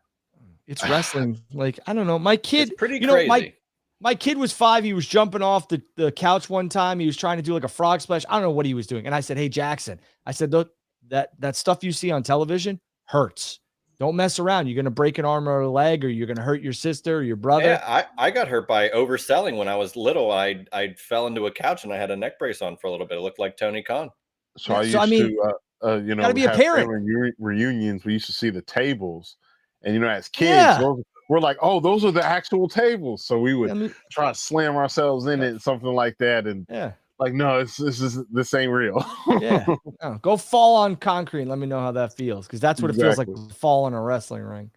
It's wrestling. Like, I don't know. My kid, It's pretty you know, crazy. my kid was 5. He was jumping off the couch one time. He was trying to do like a frog splash. I don't know what he was doing. And I said, hey, Jackson, I said, look, that stuff you see on television hurts. Don't mess around. You're going to break an arm or a leg, or you're going to hurt your sister or your brother. Yeah, I got hurt by overselling when I was little. I fell into a couch and I had a neck brace on for a little bit. It looked like Tony Khan. So Yeah, I so I used mean, to, gotta be a have parent. family reunions. We used to see the tables, and as kids, Yeah. we're like, oh, those are the actual tables. So we would I mean, try to slam ourselves in it, something like that, and yeah. like, no, this ain't real. Yeah. No, go fall on concrete and let me know how that feels, because that's what it feels like Exactly. to fall in a wrestling ring.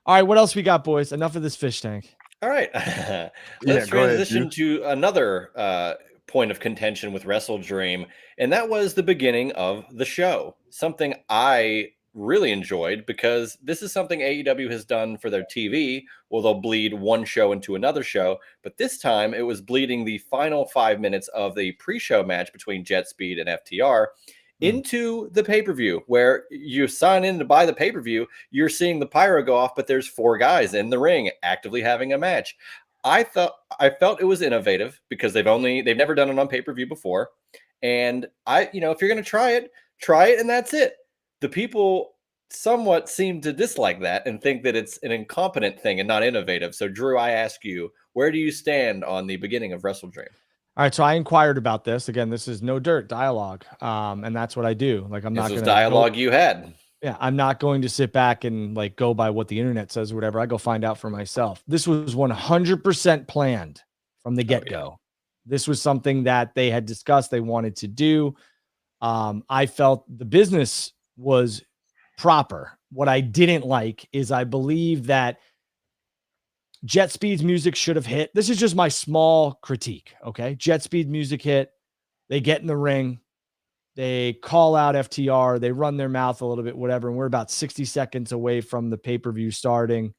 All right, what else we got, boys? Enough of this fish tank. All right. Yeah, Let's go ahead, transition to another point of contention with Wrestle Dream, and that was the beginning of the show. Something I really enjoyed, because this is something AEW has done for their TV. Well, they'll bleed one show into another show, but this time it was bleeding the final 5 minutes of the pre-show match between Jet Speed and FTR into the pay-per-view, where you sign in to buy the pay-per-view. You're seeing the pyro go off, but there's 4 guys in the ring actively having a match. I felt it was innovative, because they've never done it on pay-per-view before. And if you're going to try it, and that's it. The people somewhat seem to dislike that and think that it's an incompetent thing and not innovative. So Drew, I ask you, where do you stand on the beginning of Wrestle Dream? All right, so I inquired about this. Again, this is no dirt dialogue, and that's what I do. Like, I'm This not was going to dialogue you had. Yeah, I'm not going to sit back and like go by what the internet says or whatever. I go find out for myself. This was 100% planned from the get-go. This was something that they had discussed they wanted to do. I felt the business was proper. What I didn't like is, I believe that Jet Speed's music should have hit. This is just my small critique, okay? Jet Speed music hit. They get in the ring. They call out FTR. They run their mouth a little bit, whatever. And we're about 60 seconds away from the pay-per-view starting.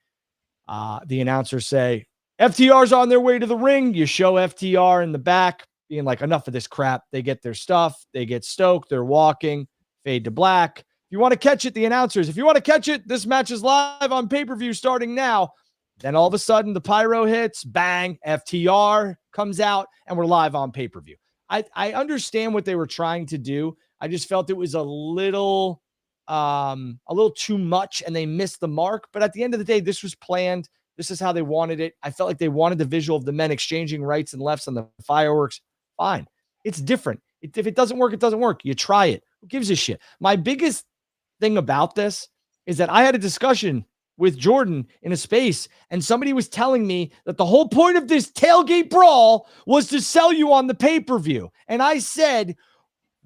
The announcers say, FTR's on their way to the ring. You show FTR in the back being like, enough of this crap. They get their stuff. They get stoked. They're walking. Fade to black. If you want to catch it, the announcers, if you want to catch it, this match is live on pay-per-view starting now. Then all of a sudden the pyro hits, bang, FTR comes out, and we're live on pay-per-view. I understand what they were trying to do. I just felt it was a little too much, and they missed the mark. But at the end of the day, this was planned. This is how they wanted it. I felt like they wanted the visual of the men exchanging rights and lefts on the fireworks. Fine. It's different. If it doesn't work, it doesn't work. You try it. Who gives a shit? My biggest thing about this is that I had a discussion with Jordan in a space, and somebody was telling me that the whole point of this tailgate brawl was to sell you on the pay-per-view. And I said,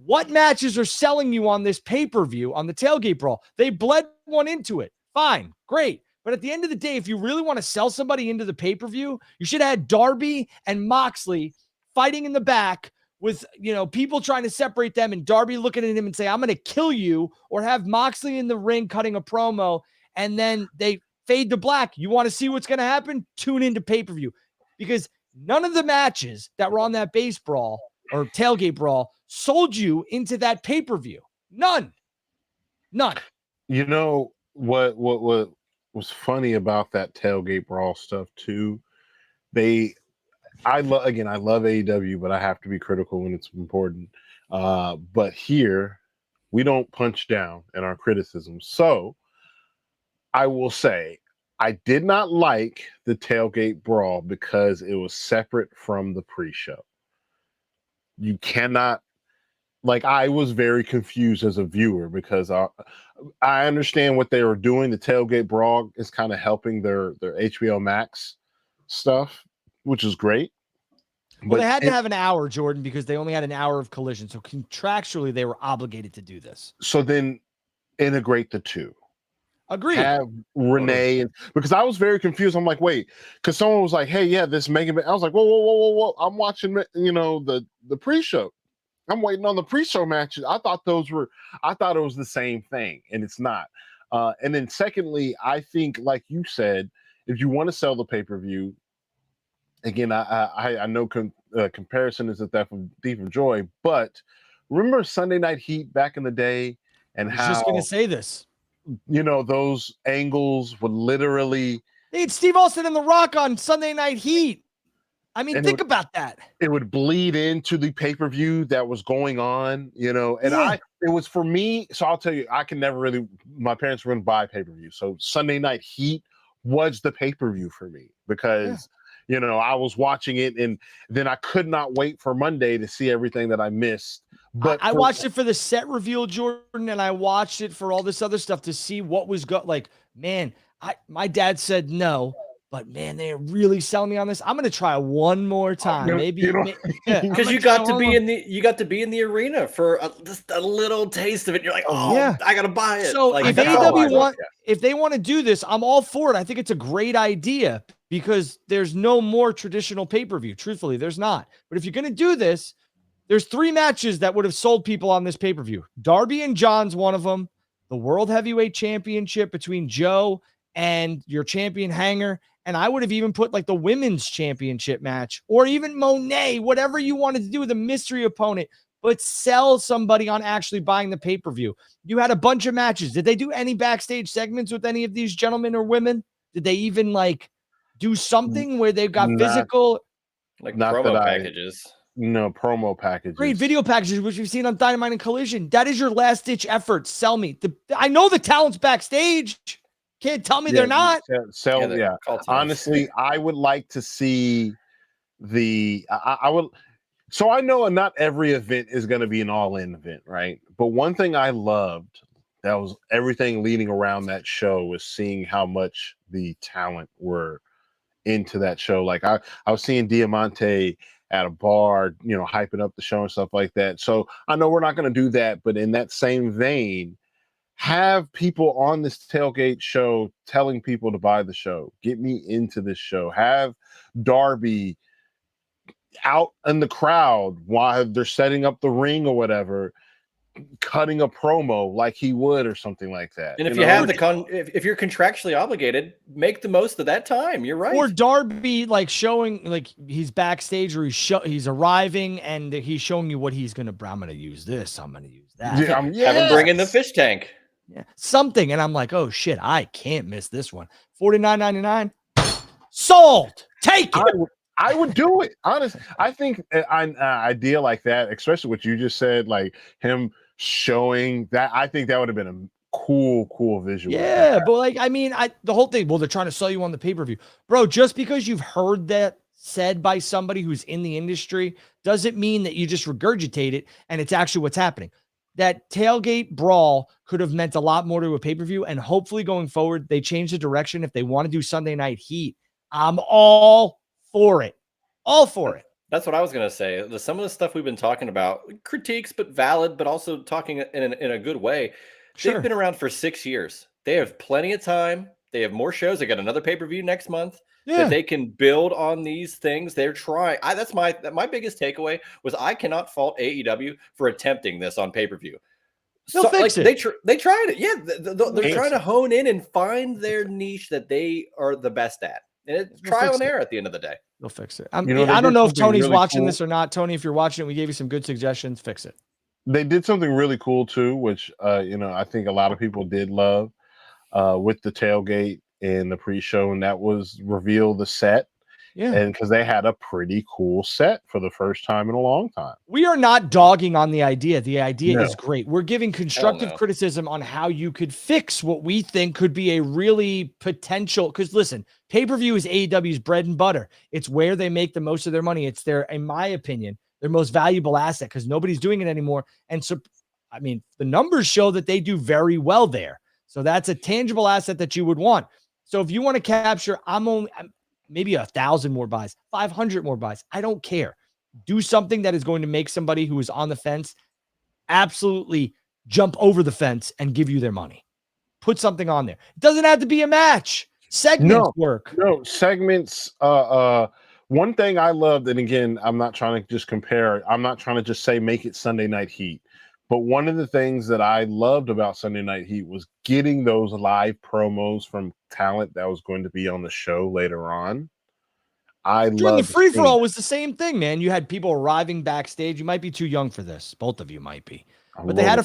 what matches are selling you on this pay-per-view on the tailgate brawl? They bled one into it. Fine, great. But at the end of the day, if you really want to sell somebody into the pay-per-view, you should have had Darby and Moxley fighting in the back with, people trying to separate them, and Darby looking at him and say, I'm going to kill you, or have Moxley in the ring cutting a promo, and then they fade to black. You want to see what's going to happen? Tune into pay-per-view, because none of the matches that were on that base brawl or tailgate brawl sold you into that pay-per-view. None. You know what was funny about that tailgate brawl stuff too? I love AEW, but I have to be critical when it's important. But here we don't punch down in our criticism. So I will say I did not like the tailgate brawl because it was separate from the pre-show. You cannot, I was very confused as a viewer, because I understand what they were doing. The tailgate brawl is kind of helping their HBO Max stuff, which is great. Well, they had to have an hour, Jordan, because they only had an hour of collision. So contractually, they were obligated to do this. So then integrate the two. Agreed. Have Renee, because I was very confused. I'm like, wait, because someone was like, hey, yeah, this Mega Man. I was like, whoa. I'm watching, the pre-show. I'm waiting on the pre-show matches. I thought it was the same thing, and it's not. And then secondly, I think, like you said, if you want to sell the pay-per-view, again, I know comparison is a thief of joy, but remember Sunday Night Heat back in the day, and I was just going to say this. those angles would literally. They had Steve Austin and The Rock on Sunday Night Heat. I mean, think about that. It would bleed into the pay-per-view that was going on, and it was for me. So I'll tell you, I can never really, my parents wouldn't buy pay-per-view. So Sunday Night Heat was the pay-per-view for me because, I was watching it and then I could not wait for Monday to see everything that I missed. But I watched it for the set reveal, Jordan, and I watched it for all this other stuff to see what was man, my dad said no. But man, they're really selling me on this. I'm gonna try one more time, maybe. Because you got to be in the arena for just a little taste of it. You're like, I gotta buy it. So like, if AEW if they want to do this, I'm all for it. I think it's a great idea because there's no more traditional pay-per-view. Truthfully, there's not. But if you're gonna do this, there's 3 matches that would have sold people on this pay-per-view. Darby and John's one of them. The World Heavyweight Championship between Joe and your champion Hanger. And I would have even put like the women's championship match or even Monet, whatever you wanted to do with a mystery opponent, but sell somebody on actually buying the pay-per-view. You had a bunch of matches. Did they do any backstage segments with any of these gentlemen or women? Did they even do something where they've got physical? Like promo packages. No, promo packages. Great video packages, which we've seen on Dynamite and Collision. That is your last-ditch effort. Sell me. I know the talent's backstage. Can't tell me they're not. Honestly, I would like to see I would. So I know not every event is going to be an all-in event, right? But one thing I loved that was everything leading around that show was seeing how much the talent were into that show. Like I was seeing Diamante at a bar, hyping up the show and stuff like that. So I know we're not going to do that, but in that same vein, have people on this tailgate show telling people to buy the show. Get me into this show. Have Darby out in the crowd while they're setting up the ring or whatever, cutting a promo like he would or something like that. And if you have if you're contractually obligated, make the most of that time. You're right. Or Darby showing he's backstage or he's arriving and he's showing you what he's gonna. I'm gonna use this. I'm gonna use that. Have him bring in the fish tank. Yeah, something, and I'm like, oh shit, I can't miss this one. $49.99, sold. Take it. I would do it. Honestly, I think an idea like that, especially what you just said, like him showing that, I think that would have been a cool visual. Yeah, but the whole thing. Well, they're trying to sell you on the pay-per-view, bro. Just because you've heard that said by somebody who's in the industry doesn't mean that you just regurgitate it and it's actually what's happening. That tailgate brawl could have meant a lot more to a pay-per-view, and hopefully going forward, they change the direction. If they want to do Sunday Night Heat, I'm all for it. All for it. That's what I was going to say. Some of the stuff we've been talking about, critiques, but valid, but also talking in a good way. Sure. They've been around for 6 years. They have plenty of time. They have more shows. They got another pay-per-view next month. That they can build on these things. They're trying. That's my biggest takeaway was I cannot fault AEW for attempting this on pay-per-view. They'll fix it. They tried it. Yeah, they're trying to hone in and find their niche that they are the best at. And it's trial and error at the end of the day. They'll fix it. I don't know if Tony's really watching this or not. Tony, if you're watching it, we gave you some good suggestions. Fix it. They did something really cool too, which I think a lot of people did love with the tailgate in the pre-show, and that was reveal the set. Yeah. And because they had a pretty cool set for the first time in a long time. We are not dogging on the idea. The idea is great. We're giving constructive criticism on how you could fix what we think could be a really potential. Because listen, pay-per-view is AEW's bread and butter. It's where they make the most of their money. It's in my opinion, their most valuable asset because nobody's doing it anymore. And so, the numbers show that they do very well there. So that's a tangible asset that you would want. So if you want to capture, maybe 1,000 more buys, 500 more buys. I don't care. Do something that is going to make somebody who is on the fence absolutely jump over the fence and give you their money. Put something on there. It doesn't have to be a match. Segments work. No, segments. One thing I loved, and again, I'm not trying to just compare. I'm not trying to just say make it Sunday Night Heat. But one of the things that I loved about Sunday Night Heat was getting those live promos from talent that was going to be on the show later on. During the free-for-all was the same thing, man. You had people arriving backstage. You might be too young for this. Both of you might be. But they had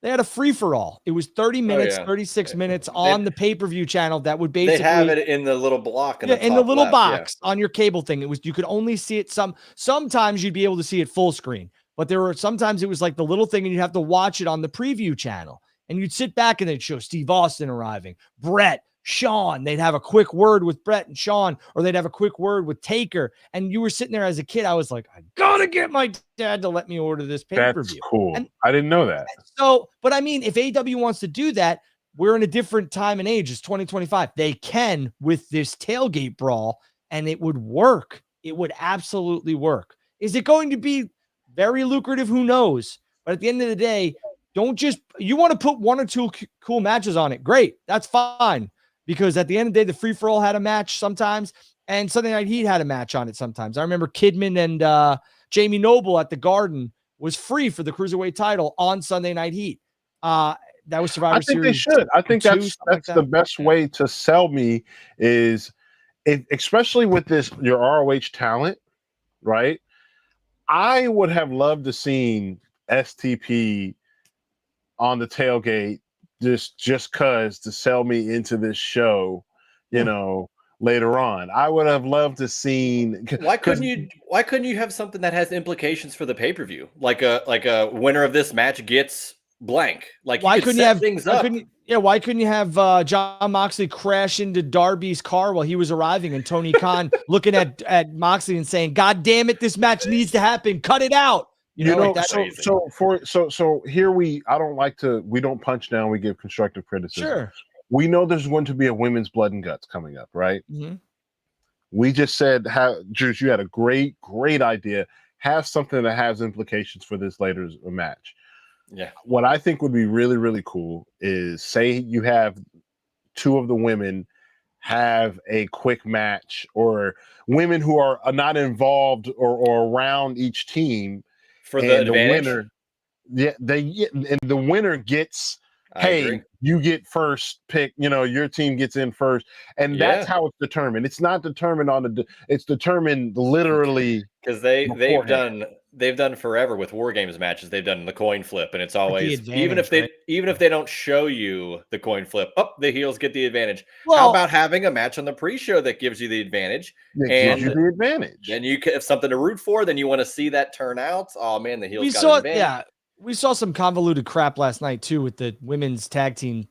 They had a free-for-all. It was 30 minutes, 36 minutes on the pay-per-view channel that would basically... They'd have it in the little block in the top in the little left, box on your cable thing. It was, you could only see it sometimes you'd be able to see it full screen, but there were sometimes it was like the little thing and you'd have to watch it on the preview channel. And you'd sit back and they'd show Steve Austin arriving, Brett, Sean. They'd have a quick word with Brett and Sean, or they'd have a quick word with Taker. And you were sitting there as a kid. I was like, I gotta get my dad to let me order this pay-per-view. That's cool. And I didn't know that. So, but I mean, if AEW wants to do that, we're in a different time and age. It's 2025. They can with this tailgate brawl, and it would work. It would absolutely work. Is it going to be very lucrative? Who knows? But at the end of the day, don't just, you want to put one or two cool matches on it. Great. That's fine. Because at the end of the day, the free-for-all had a match sometimes, and Sunday Night Heat had a match on it sometimes. I remember Kidman and Jamie Noble at the Garden was free for the Cruiserweight title on Sunday Night Heat. That was Survivor Series. I think they should. I think that's the best way to sell me is, especially with this, your ROH talent, right? I would have loved to seen STP on the tailgate just cause to sell me into this show, you know, later on. I would have loved to seen. Why couldn't you have something that has implications for the pay-per-view? Like a winner of this match gets blank. Like, why couldn't you have things up? Why couldn't you have John Moxley crash into Darby's car while he was arriving, and Tony Khan looking at Moxley and saying, "God damn it, this match needs to happen. Cut it out." You know, like so here we don't punch down, we give constructive criticism. Sure. We know there's going to be a women's blood and guts coming up, right? Mm-hmm. We just said, Juice, you had a great idea. Have something that has implications for this later match. Yeah. What I think would be really, really cool is, say you have two of the women have a quick match, or women who are not involved or around each team for the advantage. Winner, and the winner gets, hey, you get first pick, your team gets in first. And that's how it's determined. It's not determined it's determined literally, because they've done forever with War Games matches. They've done the coin flip, and it's always, even if they don't show you the coin flip, the heels get the advantage. Well, how about having a match on the pre-show that gives you the advantage? Gives you the advantage. Then you have something to root for. Then you want to see that turn out. Oh man, the heels got an advantage. Yeah, we saw some convoluted crap last night too with the women's tag team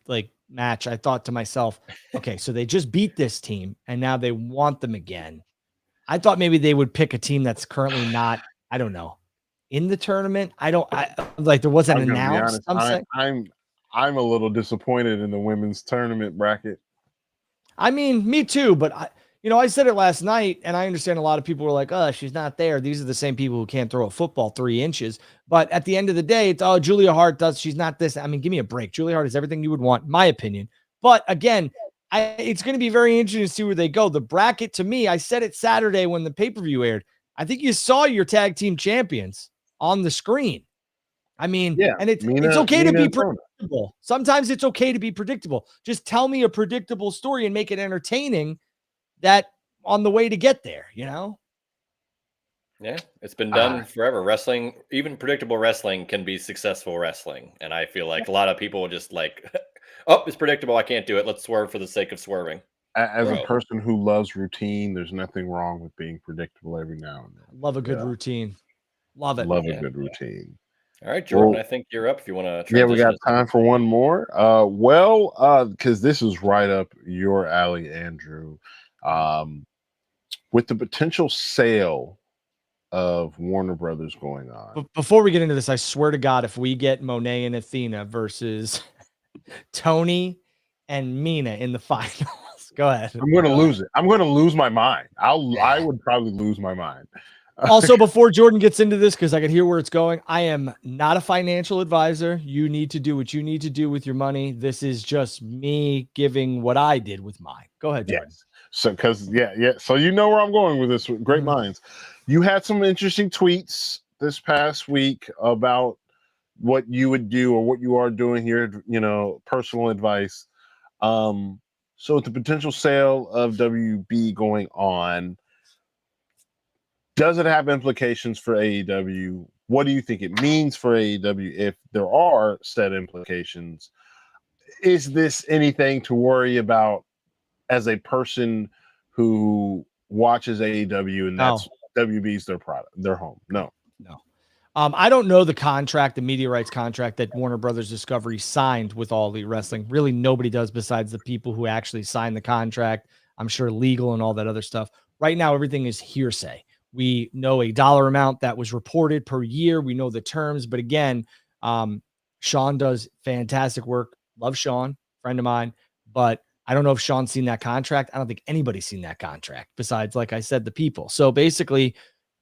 match. I thought to myself, okay, so they just beat this team and now they want them again. I thought maybe they would pick a team that's currently not, I don't know, in the tournament. There wasn't announced. I'm a little disappointed in the women's tournament bracket. I mean, me too, but I said it last night, and I understand a lot of people were like, "Oh, she's not there." These are the same people who can't throw a football 3 inches. But at the end of the day, it's, Julia Hart does. She's not this. I mean, give me a break. Julia Hart is everything you would want, my opinion. But again, it's going to be very interesting to see where they go. The bracket, to me, I said it Saturday when the pay-per-view aired. I think you saw your tag team champions on the screen. I mean, and it's okay to be predictable. Sometimes it's okay to be predictable. Just tell me a predictable story and make it entertaining. That on the way to get there, Yeah, it's been done forever. Wrestling, even predictable wrestling, can be successful wrestling. And I feel like a lot of people will just it's predictable, I can't do it. Let's swerve for the sake of swerving. As a person who loves routine, there's nothing wrong with being predictable every now and then. Love a good routine. Love it. Love a good routine. All right, Jordan, I think you're up if you want to. Yeah, we got time for one more. Because this is right up your alley, Andrew. With the potential sale of Warner Brothers going on. But before we get into this, I swear to God, if we get Monet and Athena versus Tony and Mina in the finals, go ahead. I'm going to lose it. I'm going to lose my mind. I would probably lose my mind. Also, before Jordan gets into this, because I can hear where it's going, I am not a financial advisor. You need to do what you need to do with your money. This is just me giving what I did with mine. Go ahead, Jordan. Yes. So, so you know where I'm going with this. Great minds. You had some interesting tweets this past week about what you would do or what you are doing here. Personal advice. So, with the potential sale of WB going on, Does it have implications for AEW? What do you think it means for AEW if there are said implications? Is this anything to worry about as a person who watches AEW and that's WB's their product, their home? No. I don't know the contract, the media rights contract that Warner Brothers Discovery signed with All Elite Wrestling. Really, nobody does besides the people who actually signed the contract. I'm sure legal and all that other stuff. Right now, everything is hearsay. We know a dollar amount that was reported per year. We know the terms, but again, Sean does fantastic work. Love Sean, friend of mine, but I don't know if Sean's seen that contract. I don't think anybody's seen that contract besides, like I said, the people. So basically,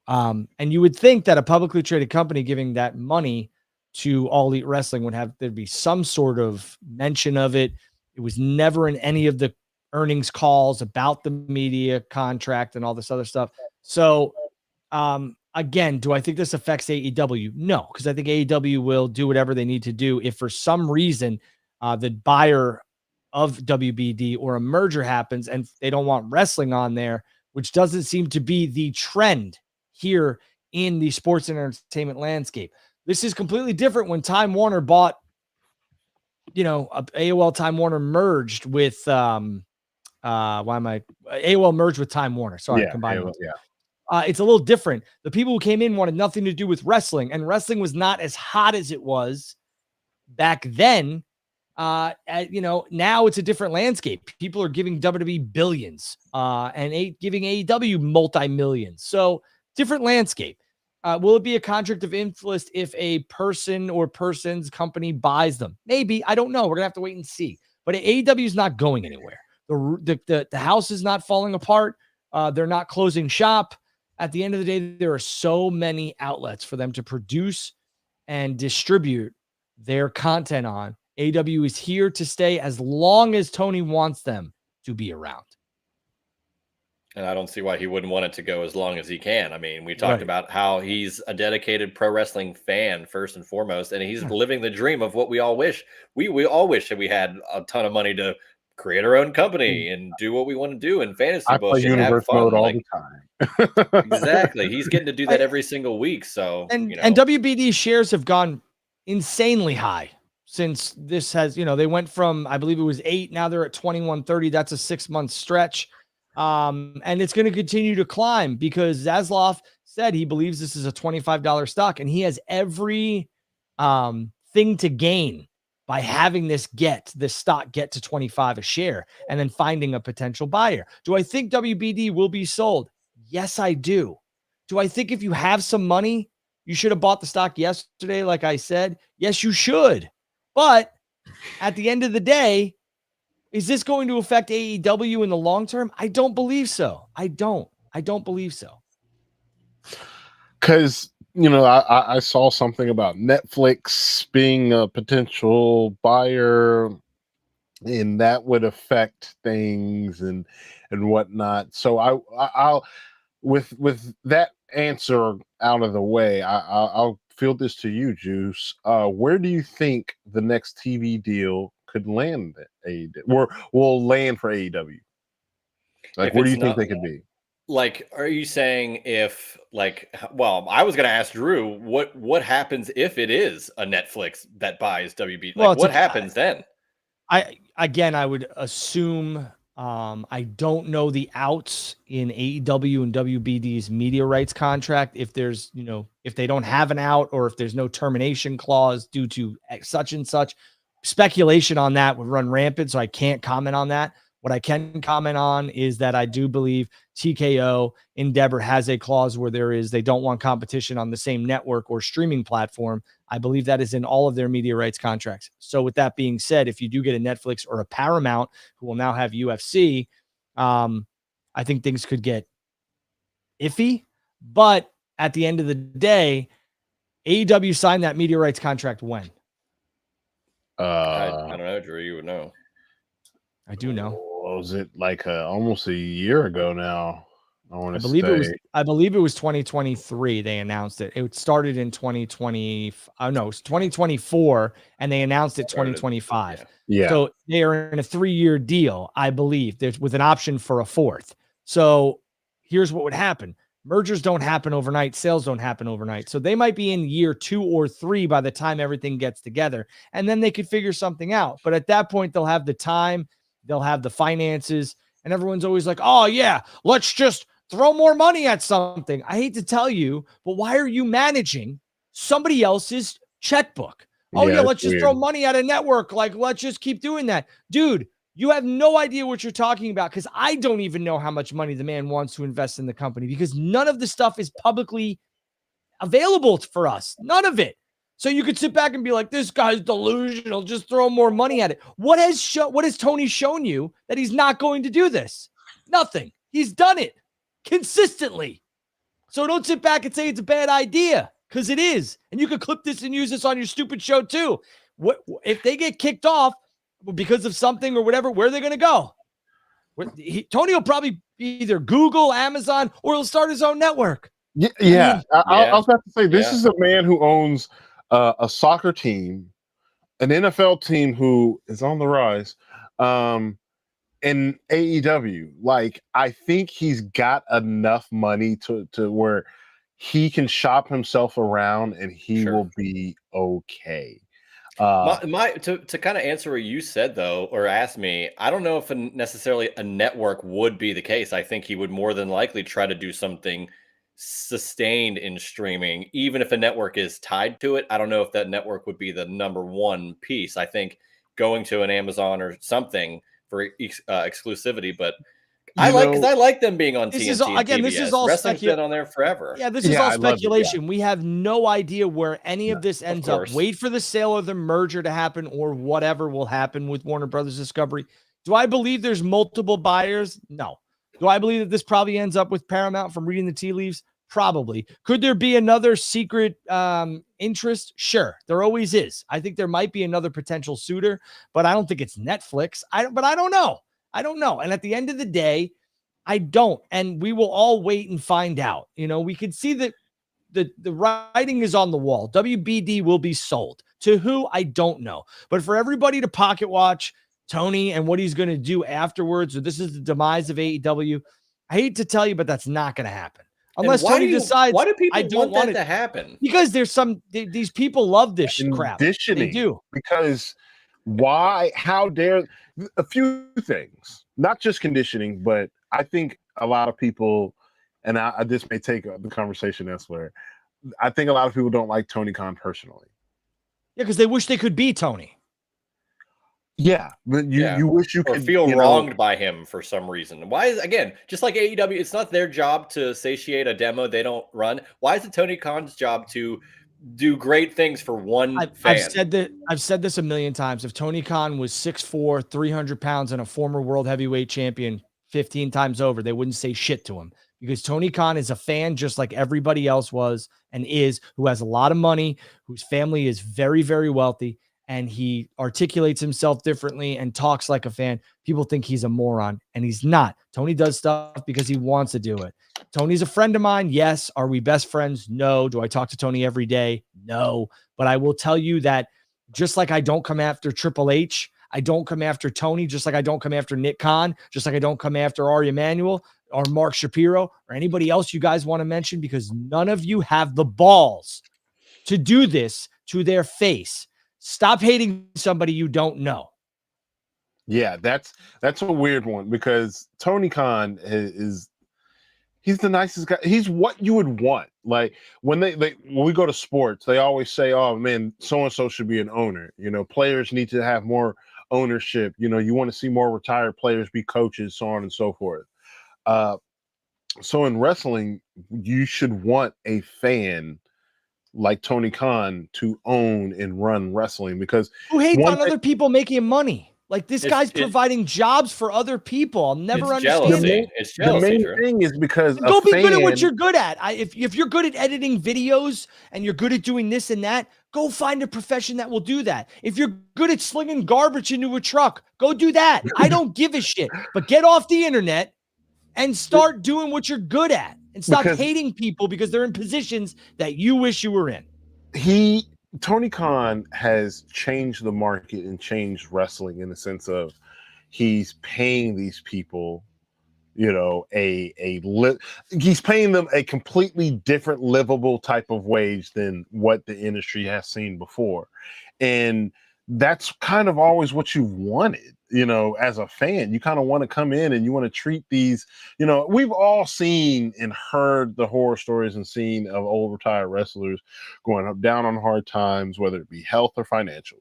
and you would think that a publicly traded company giving that money to All Elite Wrestling would have, there'd be some sort of mention of it. It was never in any of the earnings calls about the media contract and all this other stuff. So, again, do I think this affects AEW? No, because I think AEW will do whatever they need to do. If for some reason the buyer of WBD or a merger happens and they don't want wrestling on there, which doesn't seem to be the trend here in the sports and entertainment landscape. This is completely different when Time Warner bought, AOL Time Warner merged with AOL merged with Time Warner. Sorry, combined. It's a little different. The people who came in wanted nothing to do with wrestling, and wrestling was not as hot as it was back then. Now it's a different landscape. People are giving WWE billions and giving AEW multi-millions. So different landscape. Will it be a conflict of interest if a person or person's company buys them? Maybe. I don't know. We're going to have to wait and see. But AEW is not going anywhere. The house is not falling apart. They're not closing shop. At the end of the day, there are so many outlets for them to produce and distribute their content on. AEW is here to stay as long as Tony wants them to be around. And I don't see why he wouldn't want it to go as long as he can. I mean, we talked about how he's a dedicated pro wrestling fan first and foremost, and he's living the dream of what we all wish. We all wish that we had a ton of money to create our own company and do what we want to do in fantasy bullshit. I play universe mode all the time. Exactly. He's getting to do that every single week. So, and WBD shares have gone insanely high since this has, they went from, I believe it was 8. Now they're at 21.30. That's a 6-month stretch. And it's going to continue to climb because Zasloff said he believes this is a $25 stock and he has every thing to gain by having this stock get to 25 a share and then finding a potential buyer. Do I think WBD will be sold? Yes, I do. Do I think if you have some money, you should have bought the stock yesterday? Like I said, yes, you should. But at the end of the day, is this going to affect AEW in the long term? I don't believe so. I don't believe so. Because, I saw something about Netflix being a potential buyer and that would affect things and whatnot. So I'll with that answer out of the way, I'll field this to you, Juice. Where do you think the next TV deal could land at AEW, or will land for AEW? Like, where do you think they could be? Like, are you saying if, I was going to ask Drew, what happens if it is a Netflix that buys WB? Like, what happens then? I would assume, I don't know the outs in AEW and WBD's media rights contract. If there's, if they don't have an out or if there's no termination clause due to such and such, speculation on that would run rampant. So I can't comment on that. What I can comment on is that I do believe TKO Endeavor has a clause where they don't want competition on the same network or streaming platform. I believe that is in all of their media rights contracts. So with that being said, if you do get a Netflix or a Paramount who will now have UFC, I think things could get iffy. But at the end of the day, AEW signed that media rights contract when? I don't know, Drew. You would know. I do know. Was it like almost a year ago now? I believe it was 2023. They announced it. It started in 2020. Oh no, it was 2024, and they announced it 2025. Yeah. So they are in a 3-year deal, I believe. There's with an option for a 4th. So here's what would happen: Mergers don't happen overnight. Sales don't happen overnight. So they might be in year 2 or 3 by the time everything gets together. And then they could figure something out. But at that point, they'll have the time, they'll have the finances, and everyone's always like, oh, yeah, let's just throw more money at something. I hate to tell you, but why are you managing somebody else's checkbook? Oh, yeah, let's just throw money at a network. Like, let's just keep doing that. Dude, you have no idea what you're talking about, because I don't even know how much money the man wants to invest in the company, because none of the stuff is publicly available for us. None of it. So you could sit back and be like, this guy's delusional. Just throw more money at it. What has Tony shown you that he's not going to do this? Nothing. He's done it consistently. So don't sit back and say it's a bad idea, because it is. And you could clip this and use this on your stupid show too. What if they get kicked off because of something or whatever? Where are they going to go? Tony will probably either Google, Amazon, or he'll start his own network. Yeah. I was about to say, this is a man who owns a soccer team, an NFL team who is on the rise, and AEW. Like, I think he's got enough money to where he can shop himself around and he will be okay. To kind of answer what you said, though, or ask me, I don't know if necessarily a network would be the case. I think he would more than likely try to do something sustained in streaming, even if a network is tied to it. I don't know if that network would be the number one piece. I think going to an Amazon or something for exclusivity, but I like them being on TNT. This is all wrestling's been on there forever. Yeah, this is all speculation. We have no idea where any of this ends up. Wait for the sale or the merger to happen, or whatever will happen with Warner Brothers Discovery. Do I believe there's multiple buyers? No. Do I believe that this probably ends up with Paramount from reading the tea leaves? Probably. Could there be another secret interest? Sure, there always is. I think there might be another potential suitor, but I don't think it's Netflix. I don't know. I don't know. And at the end of the day, I don't. And we will all wait and find out. You know, we can see that the writing is on the wall. WBD will be sold. To who? I don't know. But for everybody to pocket watch Tony and what he's going to do afterwards, or this is the demise of AEW, I hate to tell you, but that's not going to happen. Unless Tony decides, why do people I don't want that to happen? Because there's these people love this crap. They do. Because why? How dare? A few things, not just conditioning, but I think a lot of people, and this may take the conversation elsewhere, I think a lot of people don't like Tony Khan personally. Yeah, because they wish they could be Tony. Yeah, but you wish you could feel wronged by him for some reason. Why is, again, just like AEW, it's not their job to satiate a demo they don't run. Why is it Tony Khan's job to do great things for one fan? I've said this a million times. If Tony Khan was 6'4", 300 pounds, and a former world heavyweight champion 15 times over, they wouldn't say shit to him, because Tony Khan is a fan just like everybody else was and is, who has a lot of money, whose family is very, very wealthy, and he articulates himself differently and talks like a fan. People think he's a moron, and he's not. Tony does stuff because he wants to do it. Tony's a friend of mine. Yes. Are we best friends? No. Do I talk to Tony every day? No. But I will tell you that just like I don't come after Triple H, I don't come after Tony, just like I don't come after Nick Khan, just like I don't come after Ari Emanuel or Mark Shapiro or anybody else you guys want to mention, because none of you have the balls to do this to their face. Stop hating somebody you don't know. Yeah, that's a weird one, because Tony Khan he's the nicest guy. He's what you would want. Like when when we go to sports, they always say, "Oh man, so and so should be an owner." You know, players need to have more ownership. You know, you want to see more retired players be coaches, so on and so forth. So in wrestling, you should want a fan like Tony Khan to own and run wrestling, because who hates on other people making money? Like, this guy's providing jobs for other people. I'll never understand it. It's jealousy. The main thing is because go be good at what you're good at. If you're good at editing videos and you're good at doing this and that, go find a profession that will do that. If you're good at slinging garbage into a truck, go do that. I don't give a shit. But get off the internet and start doing what you're good at, and stop hating people because they're in positions that you wish you were in. Tony Khan has changed the market and changed wrestling in the sense of he's paying these people he's paying them a completely different livable type of wage than what the industry has seen before. And that's kind of always what you've wanted, as a fan. You kind of want to come in and you want to treat these, we've all seen and heard the horror stories and seen of old retired wrestlers going up down on hard times, whether it be health or financial.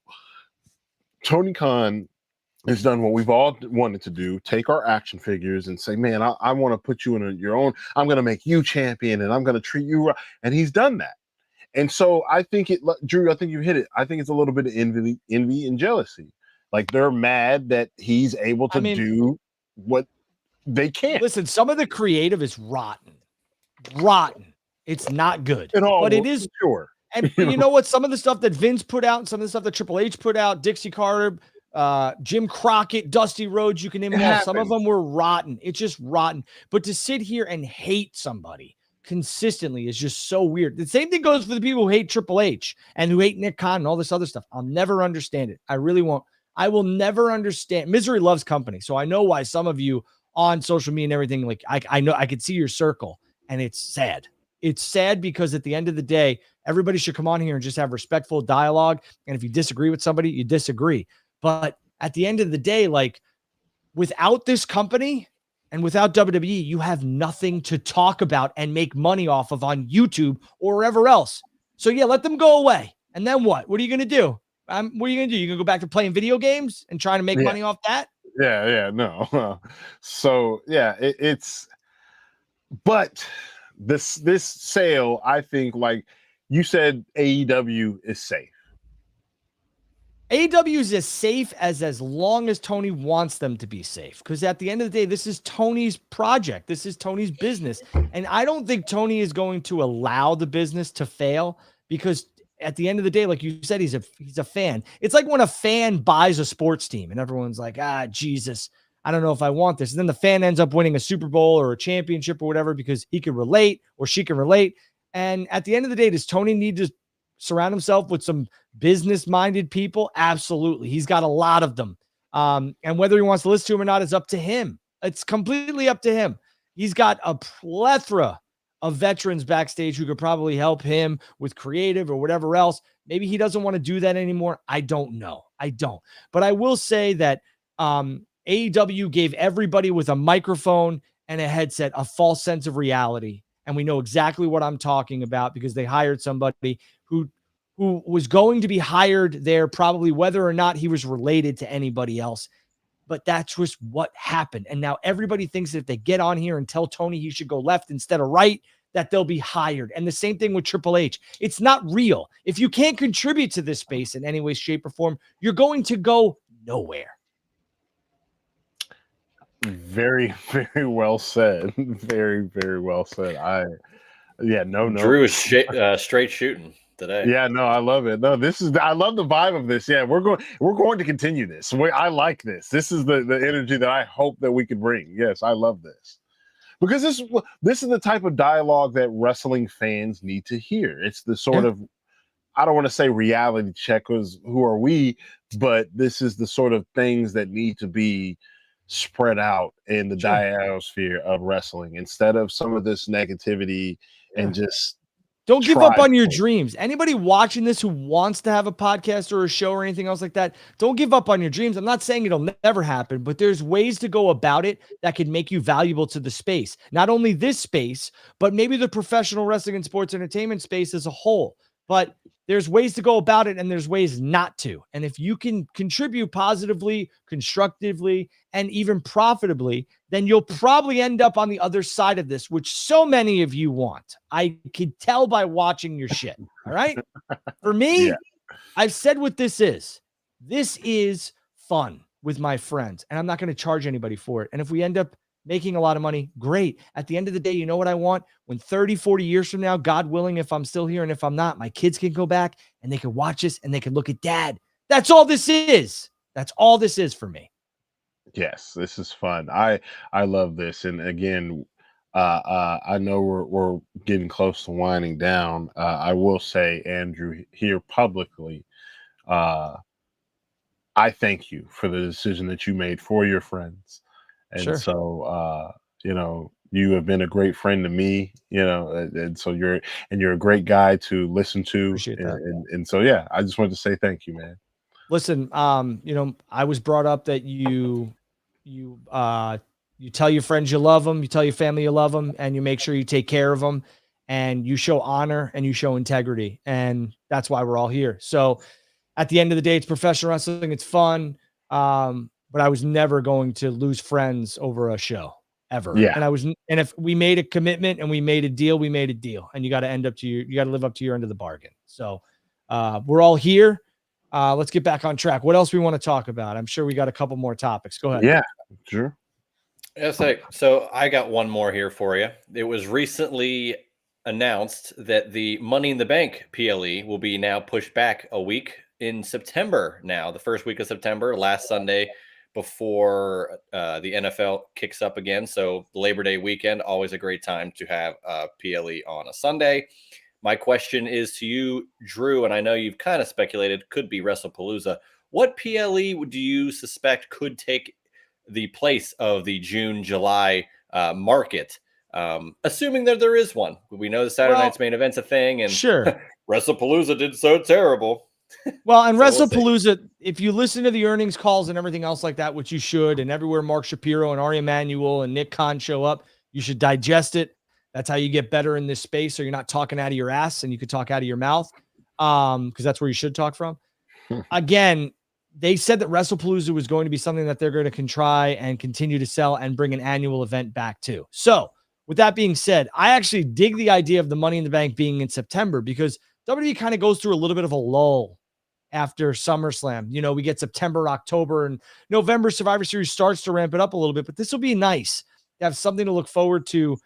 Tony Khan has done what we've all wanted to do: take our action figures and say, man, I want to put you in your own, I'm going to make you champion and I'm going to treat you right. And he's done that. And so I think Drew, I think you hit it. I think it's a little bit of envy and jealousy. Like, they're mad that he's able to do what they can't. Listen, some of the creative is rotten. It's not good, but it is sure. And you know what? Some of the stuff that Vince put out, and some of the stuff that Triple H put out, Dixie Carter, Jim Crockett, Dusty Rhodes, you can name them all. Some of them were rotten. It's just rotten. But to sit here and hate somebody consistently is just so weird. The same thing goes for the people who hate Triple H and who hate Nick Khan and all this other stuff. I'll never understand it. I really won't. I will never understand. Misery loves company. So I know why some of you on social media and everything, like I know I could see your circle, and it's sad. It's sad because at the end of the day, everybody should come on here and just have respectful dialogue. And if you disagree with somebody, you disagree. But at the end of the day, like, without this company and without WWE, you have nothing to talk about and make money off of on YouTube or wherever else. So yeah, let them go away. And then what? What are you going to do? What are you going to do? You're going to go back to playing video games and trying to make money off that? No. So yeah, but this sale, I think, like you said, AEW is safe. AEW is as safe as long as Tony wants them to be safe. Because at the end of the day, this is Tony's project. This is Tony's business. And I don't think Tony is going to allow the business to fail, because at the end of the day, like you said, he's a fan. It's like when a fan buys a sports team and everyone's like, Jesus, I don't know if I want this. And then the fan ends up winning a Super Bowl or a championship or whatever because he can relate or she can relate. And at the end of the day, does Tony need to surround himself with some business-minded people? Absolutely. He's got a lot of them. And whether he wants to listen to him or not is up to him. It's completely up to him. He's got a plethora of veterans backstage who could probably help him with creative or whatever else. Maybe he doesn't want to do that anymore. I don't know. But I will say that AEW gave everybody with a microphone and a headset a false sense of reality. And we know exactly what I'm talking about because they hired somebody who was going to be hired there, probably whether or not he was related to anybody else. But that's just what happened. And now everybody thinks that if they get on here and tell Tony he should go left instead of right, that they'll be hired. And the same thing with Triple H. It's not real. If you can't contribute to this space in any way, shape, or form, you're going to go nowhere. Very, very well said. Very, very well said. No. Drew is straight shooting today. Yeah, no, I love it. No, I love the vibe of this. Yeah, we're going to continue this. I like this. This is the energy that I hope that we could bring. Yes, I love this. Because this is the type of dialogue that wrestling fans need to hear. It's the sort of, I don't want to say reality check, because who are we? But this is the sort of things that need to be spread out in the diosphere of wrestling instead of some of this negativity and just don't give up on your dreams. Anybody watching this who wants to have a podcast or a show or anything else like that, don't give up on your dreams. I'm not saying it'll never happen, but there's ways to go about it that can make you valuable to the space. Not only this space, but maybe the professional wrestling and sports entertainment space as a whole. But there's ways to go about it and there's ways not to. And if you can contribute positively, constructively, and even profitably, then you'll probably end up on the other side of this, which so many of you want. I could tell by watching your shit. All right. For me, I've said what this is. This is fun with my friends, and I'm not going to charge anybody for it. And if we end up making a lot of money, great. At the end of the day, you know what I want? When 30, 40 years from now, God willing, if I'm still here and if I'm not, my kids can go back and they can watch this and they can look at Dad. That's all this is. That's all this is for me. Yes, this is fun. I love this. And again, I know we're getting close to winding down. I will say, Andrew, here publicly, I thank you for the decision that you made for your friends. And so You have been a great friend to me, and so you're a great guy to listen to. Appreciate that. And so, yeah, I just wanted to say thank you, man. Listen, I was brought up that you tell your friends you love them, you tell your family you love them, and you make sure you take care of them, and you show honor and you show integrity, and that's why we're all here. So, at the end of the day, it's professional wrestling. It's fun, but I was never going to lose friends over a show ever. Yeah. And if we made a commitment and we made a deal, we made a deal, and you got to live up to your end of the bargain. So, we're all here. Let's get back on track. What else we want to talk about? I'm sure we got a couple more topics. Go ahead. Yeah, sure. So I got one more here for you. It was recently announced that the Money in the Bank PLE will be now pushed back a week in September now, the first week of September, last Sunday before the NFL kicks up again. So Labor Day weekend, always a great time to have a PLE on a Sunday. My question is to you, Drew, and I know you've kind of speculated could be WrestlePalooza. What PLE do you suspect could take the place of the June, July market? Assuming that there is one. We know the Saturday night's main event's a thing, and sure, WrestlePalooza did so terrible. Well, and so WrestlePalooza, if you listen to the earnings calls and everything else like that, which you should, and everywhere Mark Shapiro and Ari Emanuel and Nick Khan show up, you should digest it. That's how you get better in this space, so you're not talking out of your ass and you could talk out of your mouth, because that's where you should talk from. Again, they said that WrestlePalooza was going to be something that they're going to try and continue to sell and bring an annual event back to. So, with that being said, I actually dig the idea of the Money in the Bank being in September, because WWE kind of goes through a little bit of a lull after SummerSlam. We get September, October, and November Survivor Series starts to ramp it up a little bit, but this will be nice to have something to look forward to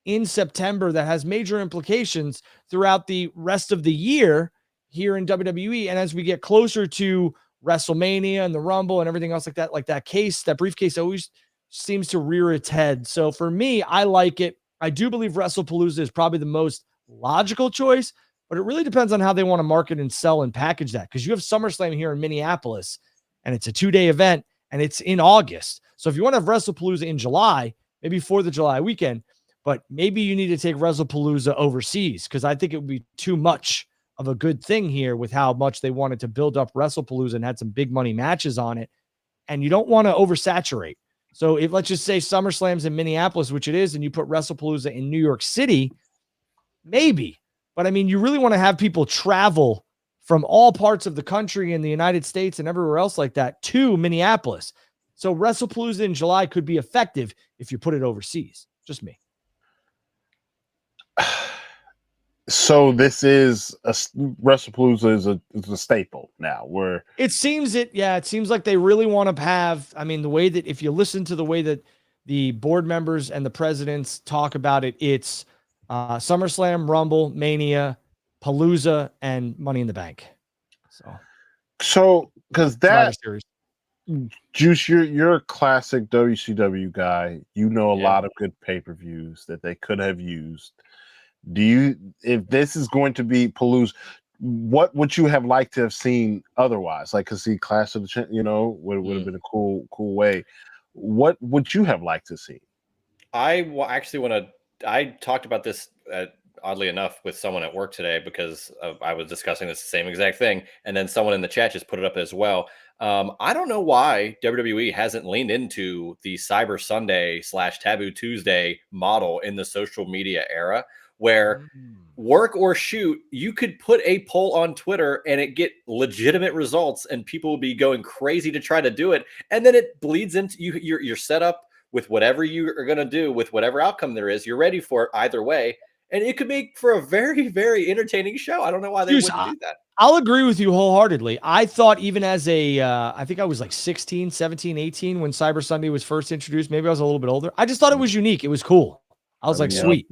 in September that has major implications throughout the rest of the year here in WWE. And as we get closer to WrestleMania and the Rumble and everything else like that briefcase always seems to rear its head. So for me, I like it. I do believe WrestlePalooza is probably the most logical choice, but it really depends on how they want to market and sell and package that. Because you have SummerSlam here in Minneapolis, and it's a 2-day event, and it's in August. So if you want to have WrestlePalooza in July, maybe 4th of July weekend, but maybe you need to take WrestlePalooza overseas, because I think it would be too much of a good thing here with how much they wanted to build up WrestlePalooza and had some big money matches on it. And you don't want to oversaturate. So if, let's just say, SummerSlam's in Minneapolis, which it is, and you put WrestlePalooza in New York City, maybe. But I mean, you really want to have people travel from all parts of the country in the United States and everywhere else like that to Minneapolis. So WrestlePalooza in July could be effective if you put it overseas. Just me. So this is WrestlePalooza is a staple now, where it seems like they really want to have, I mean, the way that, if you listen to the way that the board members and the presidents talk about it, it's SummerSlam, Rumble, Mania, Palooza, and Money in the Bank. So because that series. Juice, you're a classic WCW guy. You know a lot of good pay-per-views that they could have used. If this is going to be Palooza, what would you have liked to have seen otherwise? Like, to see Clash of the would have been a cool way. What would you have liked to see? I talked about this oddly enough with someone at work today, because I was discussing this same exact thing, and then someone in the chat just put it up as well. I don't know why WWE hasn't leaned into the Cyber Sunday / Taboo Tuesday model in the social media era, where work or shoot, you could put a poll on Twitter and it get legitimate results, and people will be going crazy to try to do it, and then it bleeds into you're set up with whatever you are going to do, with whatever outcome there is. You're ready for it either way, and it could make for a very, very entertaining show. I don't know why they wouldn't do that. I'll agree with you wholeheartedly. I thought, even as I think I was like 16, 17, 18 when Cyber Sunday was first introduced. Maybe I was a little bit older. I just thought it was unique. It was cool. I was like, sweet.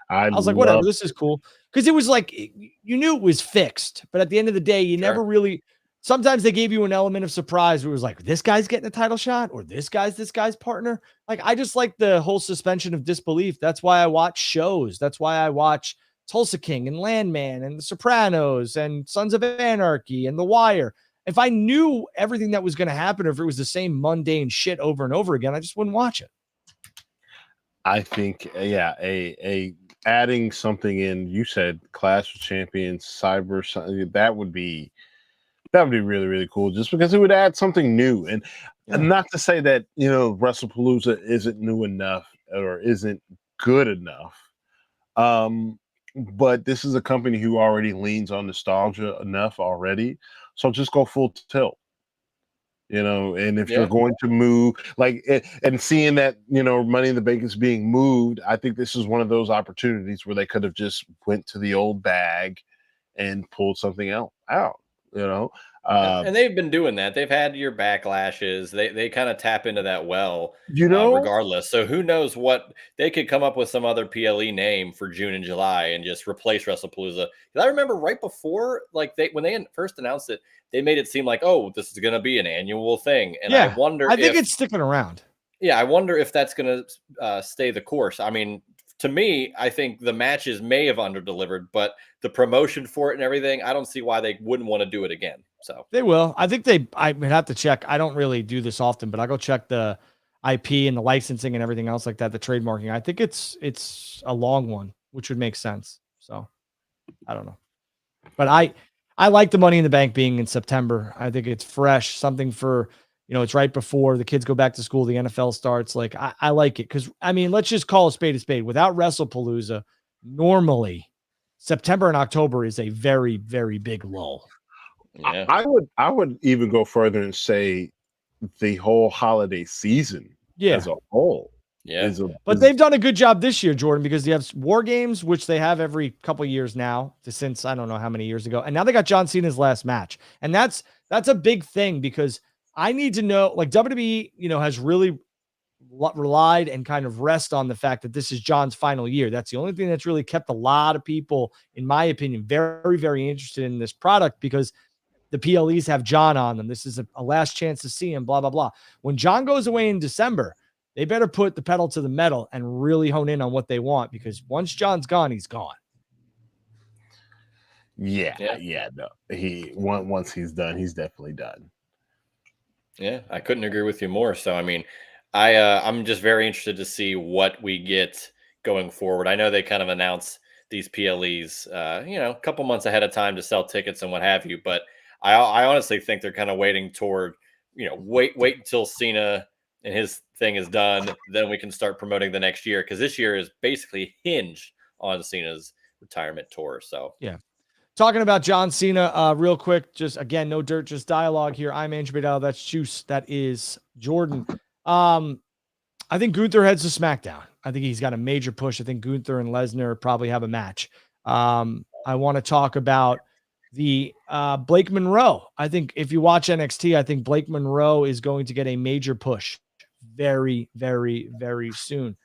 I was like, whatever, this is cool. Because it was like, you knew it was fixed, but at the end of the day, you never really, sometimes they gave you an element of surprise where it was like, this guy's getting a title shot, or this guy's partner. Like, I just like the whole suspension of disbelief. That's why I watch shows. That's why I watch Tulsa King and Landman and The Sopranos and Sons of Anarchy and The Wire. If I knew everything that was going to happen, or if it was the same mundane shit over and over again, I just wouldn't watch it. I think, a adding something in. You said Clash of Champions, Cyber. That would be really, really cool. Just because it would add something new, and not to say that WrestlePalooza isn't new enough or isn't good enough. But this is a company who already leans on nostalgia enough already, so just go full tilt. And if you're going to move and seeing that Money in the Bank is being moved, I think this is one of those opportunities where they could have just went to the old bag and pulled something else out. And they've been doing that. They've had your backlashes. They kind of tap into that well, regardless. So who knows what they could come up with some other PLE name for June and July and just replace WrestlePalooza. Because I remember right before, when they first announced it, they made it seem like, oh, this is going to be an annual thing. And I think it's sticking around. Yeah, I wonder if that's going to stay the course. I mean, to me, I think the matches may have underdelivered, but the promotion for it and everything, I don't see why they wouldn't want to do it again. So they will. I think I would have to check. I don't really do this often, but I go check the IP and the licensing and everything else like that, the trademarking. I think it's a long one, which would make sense. So I don't know. But I like the Money in the Bank being in September. I think it's fresh, something for, it's right before the kids go back to school, the NFL starts. Like, I like it because, I mean, let's just call a spade a spade. Without WrestlePalooza, normally September and October is a very, very big lull. Yeah. I would even go further and say the whole holiday season as a whole. Yeah. But they've done a good job this year, Jordan, because they have War Games, which they have every couple years now, since I don't know how many years ago. And now they got John Cena's last match. And that's a big thing because I need to know, like WWE, has really relied and kind of rest on the fact that this is John's final year. That's the only thing that's really kept a lot of people, in my opinion, very, very interested in this product because the PLEs have John on them. This is a last chance to see him, blah, blah, blah. When John goes away in December, they better put the pedal to the metal and really hone in on what they want because once John's gone, he's gone. Yeah. No, once he's done, he's definitely done. Yeah, I couldn't agree with you more. So, I mean, I'm just very interested to see what we get going forward. I know they kind of announce these PLEs, a couple months ahead of time to sell tickets and what have you. But I honestly think they're kind of waiting toward, wait until Cena and his thing is done, then we can start promoting the next year because this year is basically hinged on Cena's retirement tour. So yeah. Talking about John Cena, real quick, just again, no dirt, just dialogue here. I'm Andrew Bedell. That's Juice. That is Jordan. I think Gunther heads to SmackDown. I think he's got a major push. I think Gunther and Lesnar probably have a match. I want to talk about the Blake Monroe. I think if you watch NXT, I think Blake Monroe is going to get a major push very, very, very soon.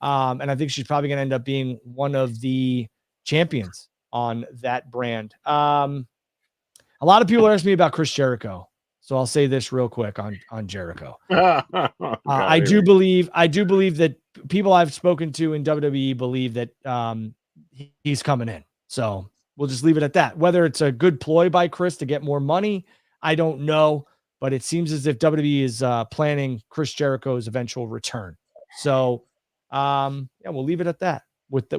And I think she's probably going to end up being one of the champions on that brand. A lot of people ask me about Chris Jericho. So I'll say this real quick on Jericho. I do believe that people I've spoken to in WWE believe that he's coming in. So we'll just leave it at that. Whether it's a good ploy by Chris to get more money, I don't know. But it seems as if WWE is planning Chris Jericho's eventual return. So we'll leave it at that with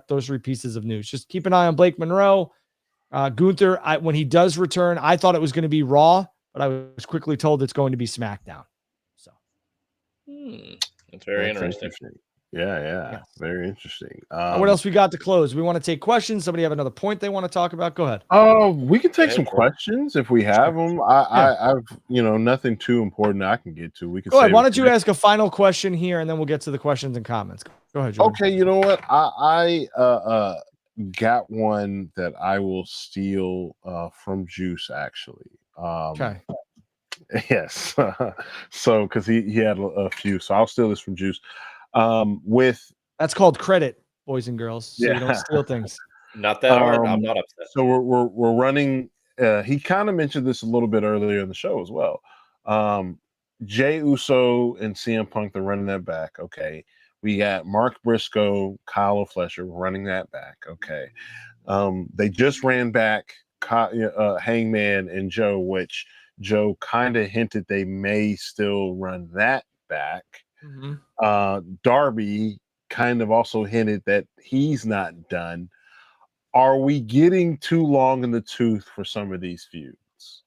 those three pieces of news. Just keep an eye on Blake Monroe. Gunther, when he does return, I thought it was going to be Raw, but I was quickly told it's going to be SmackDown. So that's very interesting. Yeah. Yes. Very interesting. What else we got to close? We want to take questions. Somebody have another point they want to talk about? Go ahead. We can take some questions if we have them. I've nothing too important I can get to. We can go ahead. Why don't you ask a final question here, and then we'll get to the questions and comments. Go ahead, Jordan. Okay, you know what? I got one that I will steal from Juice actually. Okay. Yes. So because he had a few, so I'll steal this from Juice. That's called credit, boys and girls. So you don't steal things. Not that hard. I'm not upset. So we're running. He kind of mentioned this a little bit earlier in the show as well. Jey Uso and CM Punk, they're running that back. Okay. We got Mark Briscoe, Kyle Fletcher running that back. Okay. They just ran back Hangman and Joe, which Joe kind of hinted they may still run that back. Mm-hmm. Darby kind of also hinted that he's not done. Are we getting too long in the tooth for some of these feuds?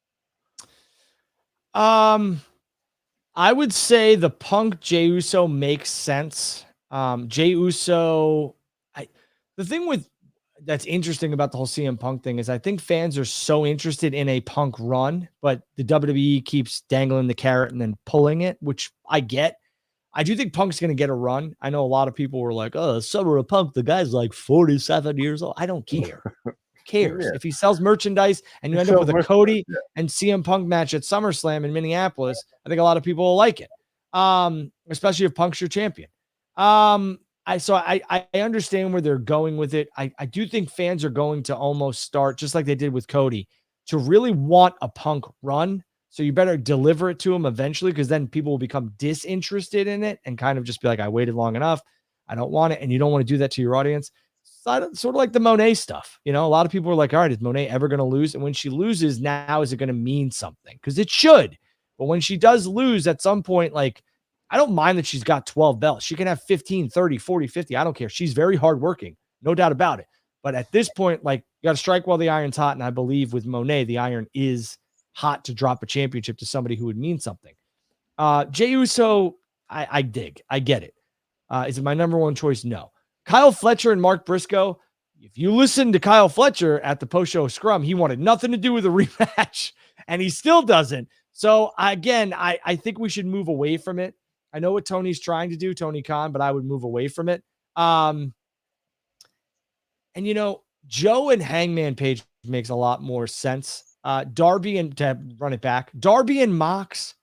I would say the Punk Jey Uso makes sense. Jey Uso, the thing that's interesting about the whole CM Punk thing is I think fans are so interested in a Punk run, but the WWE keeps dangling the carrot and then pulling it, which I get. I do think Punk's going to get a run. I know a lot of people were like, "Oh, Summer of Punk, the guy's like 47 years old." I don't care. Who cares? Yeah. If he sells merchandise and you He end up with a sells Cody merchandise, and CM Punk match at SummerSlam in Minneapolis, I think a lot of people will like it. Especially if Punk's your champion. I understand where they're going with it. I do think fans are going to almost start just like they did with Cody to really want a Punk run. So you better deliver it to them eventually, because then people will become disinterested in it and kind of just be like, I waited long enough. I don't want it. And you don't want to do that to your audience. Sort of like the Monet stuff. You know, a lot of people are like, all right, is Monet ever going to lose? And when she loses, now is it going to mean something? Because it should. But when she does lose at some point, like, I don't mind that she's got 12 belts. She can have 15, 30, 40, 50. I don't care. She's very hardworking. No doubt about it. But at this point, like, you got to strike while the iron's hot. And I believe with Monet, the iron is hot to drop a championship to somebody who would mean something. Jey Uso, I dig. I get it. Is it my number one choice? No. Kyle Fletcher and Mark Briscoe. If you listen to Kyle Fletcher at the post-show scrum, he wanted nothing to do with a rematch, and he still doesn't. So again, I think we should move away from it. I know what Tony's trying to do, Tony Khan, but I would move away from it. And you know, Joe and Hangman Page makes a lot more sense. Darby and to run it back, Darby and Mox.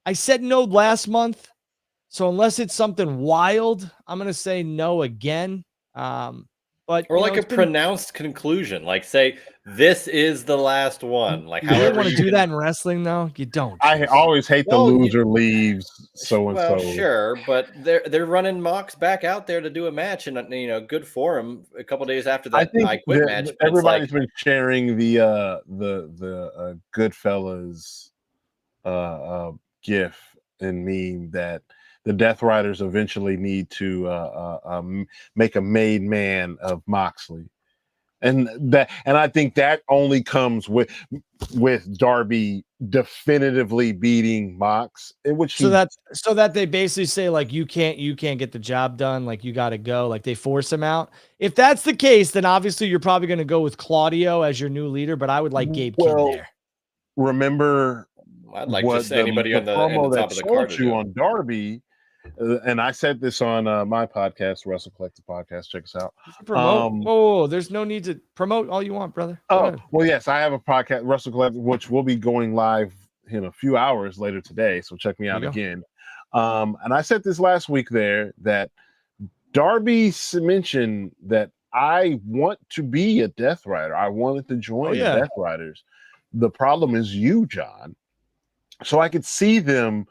I said no last month, so unless it's something wild, I'm gonna say no again. But or like a pronounced conclusion, like say this is the last one. Like, you really want to do that in wrestling, though? You don't. I always hate the loser leaves so and so. Well, sure, but they're running Mox back out there to do a match, and you know, good for him. A couple days after that, I quit match. Everybody's been sharing the Goodfellas gif and meme that the Death Riders eventually need to make a made man of Moxley, and I think that only comes with Darby definitively beating Mox, so that they basically say like you can't get the job done, like you got to go, like they force him out. If that's the case, then obviously you're probably going to go with Claudio as your new leader, but I would like Gabe Kidd there. Remember, I'd like just anybody on the top of the card to do on Darby. And I said this on my podcast, Wrestle Collective Podcast. Check us out. Promote. There's no need to promote all you want, brother. Oh, well, yes, I have a podcast, Wrestle Collective, which will be going live in a few hours later today. So check me out again. And I said this last week there that Darby mentioned that I want to be a Death Rider. I wanted to join the Death Riders. The problem is you, John. So I could see them.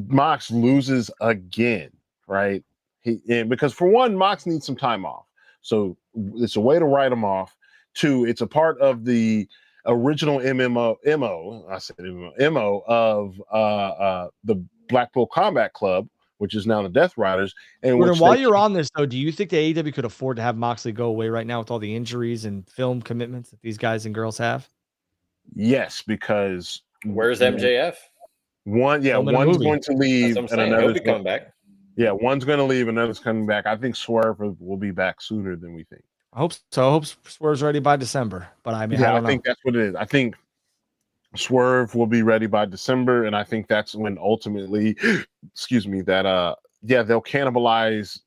Mox loses again, right? Because for one, Mox needs some time off, so it's a way to write him off. Two, it's a part of the original MO of the Blackpool Combat Club, which is now the Death Riders. And while you're on this, though, do you think the AEW could afford to have Moxley go away right now with all the injuries and film commitments that these guys and girls have? Yes, because where's MJF? One's going to leave, and another's coming back. Yeah, one's going to leave, another's coming back. I think Swerve will be back sooner than we think. I hope so. I hope Swerve's ready by December. But I mean, I think that's what it is. I think Swerve will be ready by December, and I think that's when ultimately, that they'll cannibalize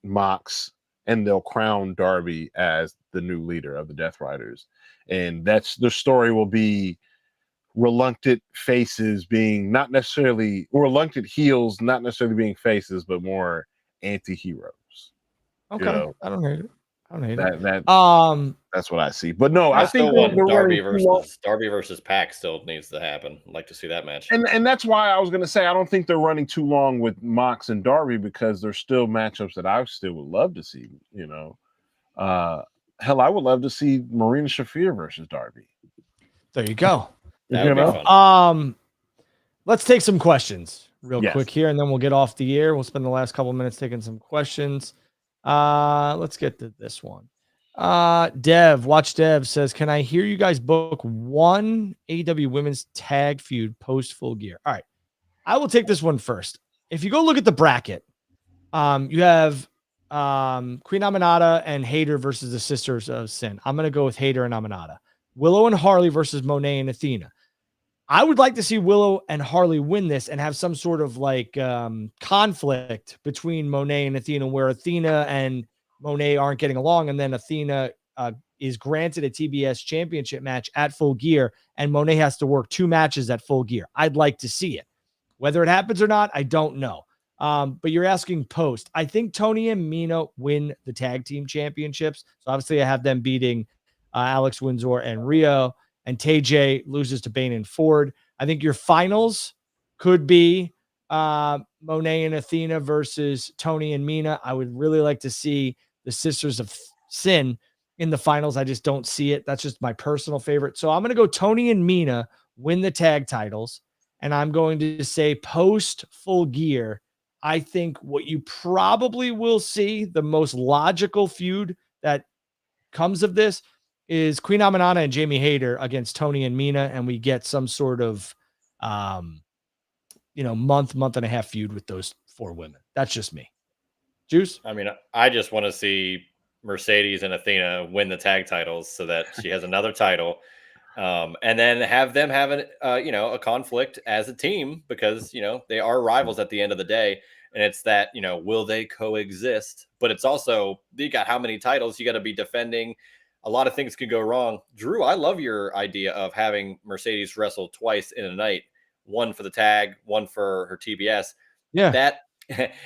Mox and they'll crown Darby as the new leader of the Death Riders, and that's the story will be. Reluctant faces being reluctant heels, not necessarily being faces, but more anti-heroes. Okay. You know? I don't hate it. That's what I see. But no, I think Darby versus Pac still needs to happen. I'd like to see that match. And that's why I was going to say I don't think they're running too long with Mox and Darby, because there's still matchups that I still would love to see. You know, hell, I would love to see Marina Shafir versus Darby. There you go. That would be fun. Let's take some questions real Yes. quick here, and then we'll get off the air. We'll spend the last couple minutes taking some questions. Let's get to this one. Watch Dev says, can I hear you guys book one AEW women's tag feud post Full Gear? All right. I will take this one first. If you go look at the bracket, you have Queen Aminata and Hayter versus the Sisters of Sin. I'm going to go with Hayter and Aminata. Willow and Harley versus Monet and Athena. I would like to see Willow and Harley win this and have some sort of like conflict between Monet and Athena, where Athena and Monet aren't getting along, and then Athena is granted a TBS championship match at Full Gear, and Monet has to work 2 matches at Full Gear. I'd like to see it. Whether it happens or not, I don't know. But you're asking post. I think Tony and Mina win the tag team championships. So obviously I have them beating Alex Windsor and Rio, and TJ loses to Bain and Ford. I think your finals could be Monet and Athena versus Tony and Mina. I would really like to see the Sisters of Sin in the finals. I just don't see it. That's just my personal favorite. So I'm going to go Tony and Mina win the tag titles. And I'm going to say post Full Gear, I think what you probably will see, the most logical feud that comes of this, is Queen Aminata and Jamie Hayter against Tony and Mina, and we get some sort of month and a half feud with those 4 women. That's just me. Juice? I mean, I just want to see Mercedes and Athena win the tag titles so that she has another title. And then have them have a conflict as a team, because, they are rivals at the end of the day. And it's that, will they coexist? But it's also, you got how many titles you got to be defending. A lot of things could go wrong. Drew, I love your idea of having Mercedes wrestle twice in a night, one for the tag, one for her TBS. Yeah. That,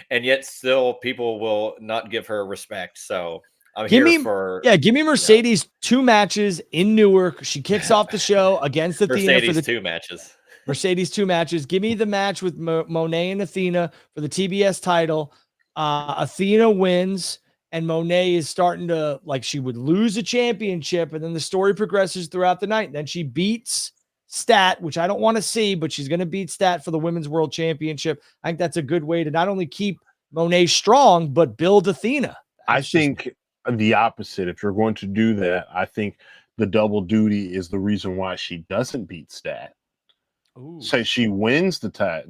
and yet still people will not give her respect. So give me Mercedes 2 matches in Newark. She kicks off the show against Athena Mercedes for the 2 matches. Mercedes 2 matches. Give me the match with Monet and Athena for the TBS title. Athena wins, and Monet is starting to, like, she would lose a championship, and then the story progresses throughout the night. Then she beats Stat, which I don't want to see, but she's going to beat Stat for the Women's World Championship. I think that's a good way to not only keep Monet strong, but build Athena. I think the opposite. If you're going to do that, I think the double duty is the reason why she doesn't beat Stat. So she wins her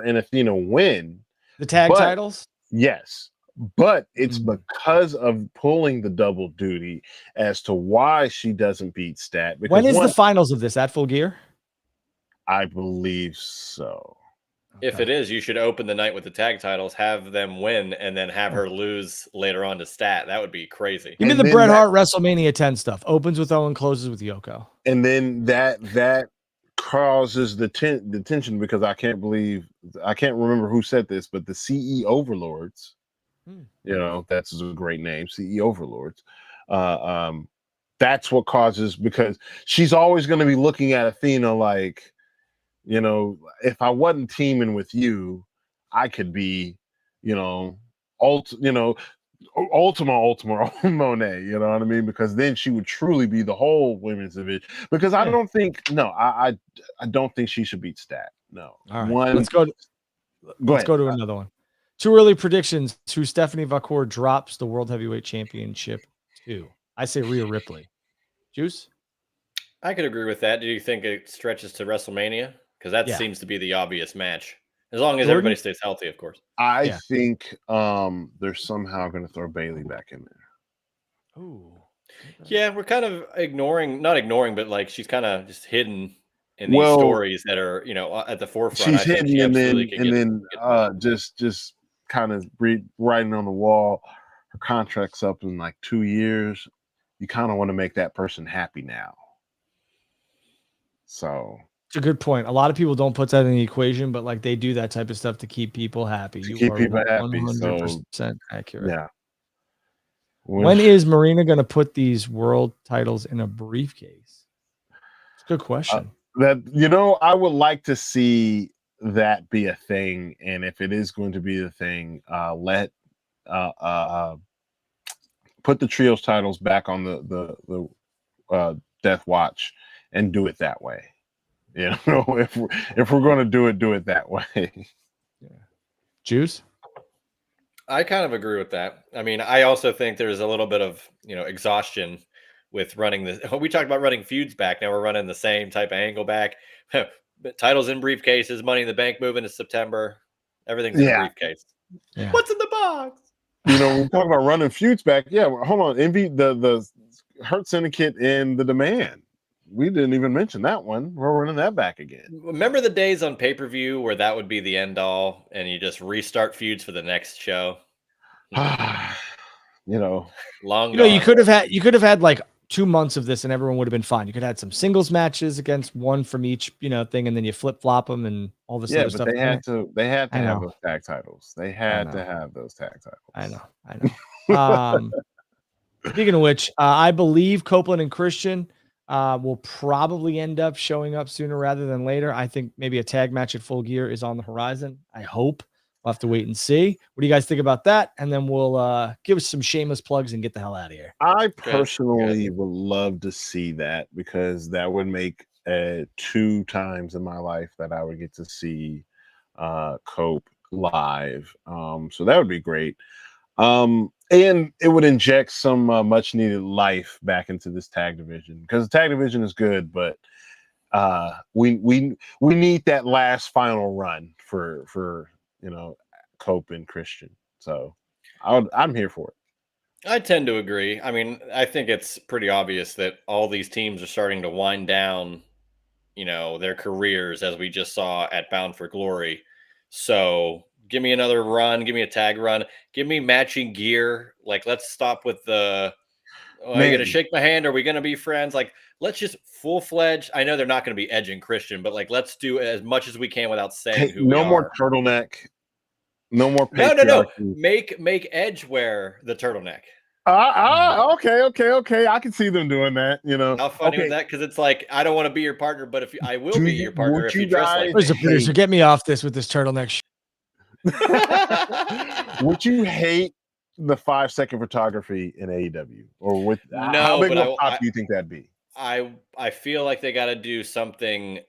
and Athena win the tag titles. Yes, but it's because of pulling the double duty as to why she doesn't beat Stat. Because when is the finals of this? At Full Gear? I believe so. If it is, you should open the night with the tag titles, have them win, and then have her lose later on to Stat. That would be crazy. Give me the Bret Hart WrestleMania 10 stuff. Opens with Owen, closes with Yoko. And then that causes the tension, because I can't remember who said this, but the CE Overlords, that's a great name, CE Overlords. That's what causes, because she's always going to be looking at Athena like, if I wasn't teaming with you, I could be, Ultima Monet, you know what I mean? Because then she would truly be the whole women's division. Because I don't think she should beat Stat. No. All right. Let's go to another one. 2 early predictions to Stephanie Vacour drops the World Heavyweight Championship to. I say Rhea Ripley. Juice? I could agree with that. Do you think it stretches to WrestleMania? Because that seems to be the obvious match. As long as everybody stays healthy, of course. I think they're somehow going to throw Bayley back in there. Ooh. Yeah, we're kind of not ignoring, but like she's kind of just hidden in these stories that are, at the forefront. She's hidden, and then just kind of writing on the wall. Her contract's up in like 2 years. You kind of want to make that person happy now. So it's a good point. A lot of people don't put that in the equation, but like they do that type of stuff to keep people happy. Keep people happy. 100% accurate. Yeah. When is Marina going to put these world titles in a briefcase? It's a good question. I would like to see that be a thing, and if it is going to be the thing, let put the trios titles back on the Death Watch and do it that way. You know, if we're going to do it that way. Yeah. Juice? I kind of agree with that. I mean, I also think there's a little bit of, exhaustion with running this. We talked about running feuds back. Now we're running the same type of angle back. Titles in briefcases, Money in the Bank moving to September. Everything's in a briefcase. Yeah. What's in the box? We talk about running feuds back. Yeah, well, hold on. The Hurt Syndicate and the Demand. We didn't even mention that one. We're running that back again. Remember the days on pay-per-view where that would be the end all and you just restart feuds for the next show? Long gone. You could have had like 2 months of this and everyone would have been fine. You could have had some singles matches against one from each, thing, and then you flip-flop them and all this other stuff. They had to have those tag titles. They had to have those tag titles. I know. Speaking of which, I believe Copeland and Christian will probably end up showing up sooner rather than later. I think maybe a tag match at Full Gear is on the horizon. I hope. We'll have to wait and see. What do you guys think about that? And then we'll give us some shameless plugs and get the hell out of here. I personally would love to see that because that would make 2 times in my life that I would get to see Cope live. So that would be great. And it would inject some much needed life back into this tag division because the tag division is good, but we need that last final run for Cope and Christian. So I'm here for it. I tend to agree. I mean, I think it's pretty obvious that all these teams are starting to wind down, their careers as we just saw at Bound for Glory. So give me another run. Give me a tag run. Give me matching gear. Like, let's stop with the, are you going to shake my hand? Are we going to be friends? Like, let's just full-fledged. I know they're not going to be Edge and Christian, but like, let's do as much as we can without saying who we are. No more turtleneck. No more. No. Make Edge wear the turtleneck. Okay. I can see them doing that. How funny was that? Because it's like, I don't want to be your partner, but if I will be your partner if you dress like Where's the producer? Get me off this with this turtleneck. Would you hate the 5-second photography in AEW, or with no? How big of a pop do you think that'd be? I feel like they got to do something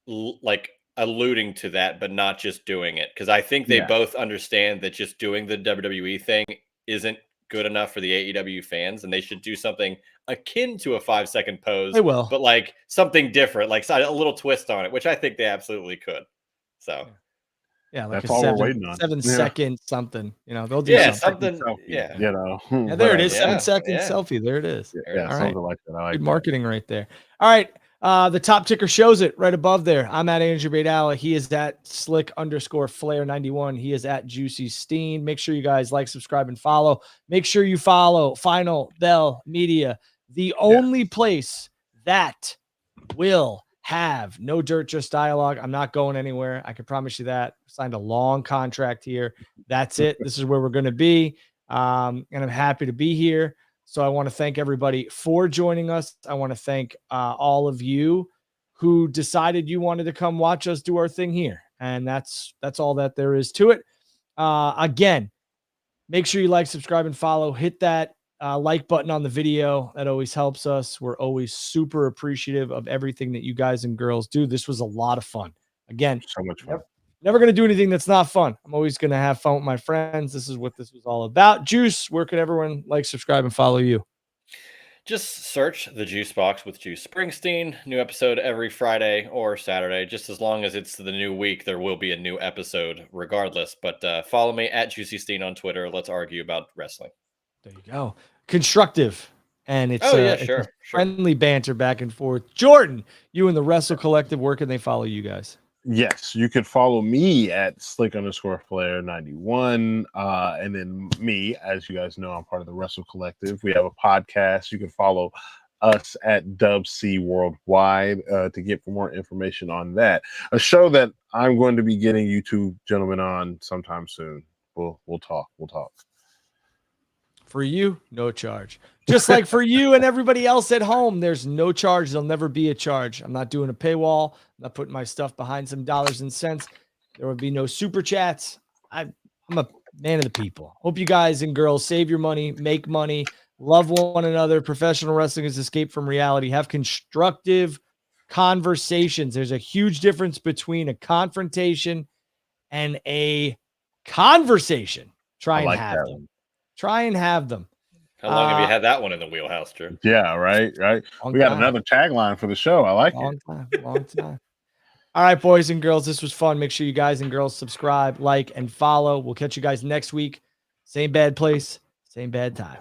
like alluding to that, but not just doing it, because I think they both understand that just doing the WWE thing isn't good enough for the AEW fans, and they should do something akin to a 5-second pose. They will, but like something different, like a little twist on it, which I think they absolutely could. So. Yeah, like that's all we're waiting on. 7-second something. They'll do something. Selfie, yeah, there it is. 7-second selfie. There it is. Yeah, something like that. I like good marketing right there. All right. The top ticker shows it right above there. I'm at Andrew Baydala. He is at slick_flair91. He is at Juicy Steen. Make sure you guys like, subscribe, and follow. Make sure you follow Final Bell Media, the only place that will have no dirt, just dialogue. I'm not going anywhere. I can promise you that. Signed a long contract here. That's it. This is where we're going to be. And I'm happy to be here. So I want to thank everybody for joining us. I want to thank all of you who decided you wanted to come watch us do our thing here. And that's all that there is to it. Again, make sure you like, subscribe, and follow. Hit that like button on the video. That always helps us. We're always super appreciative of everything that you guys and girls do. This was a lot of fun. Again, so much fun. Never going to do anything that's not fun. I'm always going to have fun with my friends. This is what this was all about. Juice, where can everyone like, subscribe, and follow you? Just search the Juice Box with Juice Springsteen. New episode every Friday or Saturday. Just as long as it's the new week, there will be a new episode regardless. But follow me at Juicy Steen on Twitter. Let's argue about wrestling. There you go. Constructive. And it's, sure. Friendly banter back and forth. Jordan, you and the Wrestle Collective, where can they follow you guys? Yes, you could follow me at slick_flair91. And then me, as you guys know, I'm part of the Wrestle Collective. We have a podcast. You can follow us at Dub C Worldwide to get more information on that. A show that I'm going to be getting you two gentlemen on sometime soon. We'll talk. For you, no charge. Just like for you and everybody else at home, there's no charge. There'll never be a charge. I'm not doing a paywall. I'm not putting my stuff behind some dollars and cents. There will be no super chats. I'm a man of the people. Hope you guys and girls save your money, make money, love one another. Professional wrestling is escape from reality. Have constructive conversations. There's a huge difference between a confrontation and a conversation. Try and have them. Try and have them. How long have you had that one in the wheelhouse, Drew? Yeah, right. We got another tagline for the show. I like it. Long time. All right, boys and girls, this was fun. Make sure you guys and girls subscribe, like, and follow. We'll catch you guys next week. Same bad place, same bad time.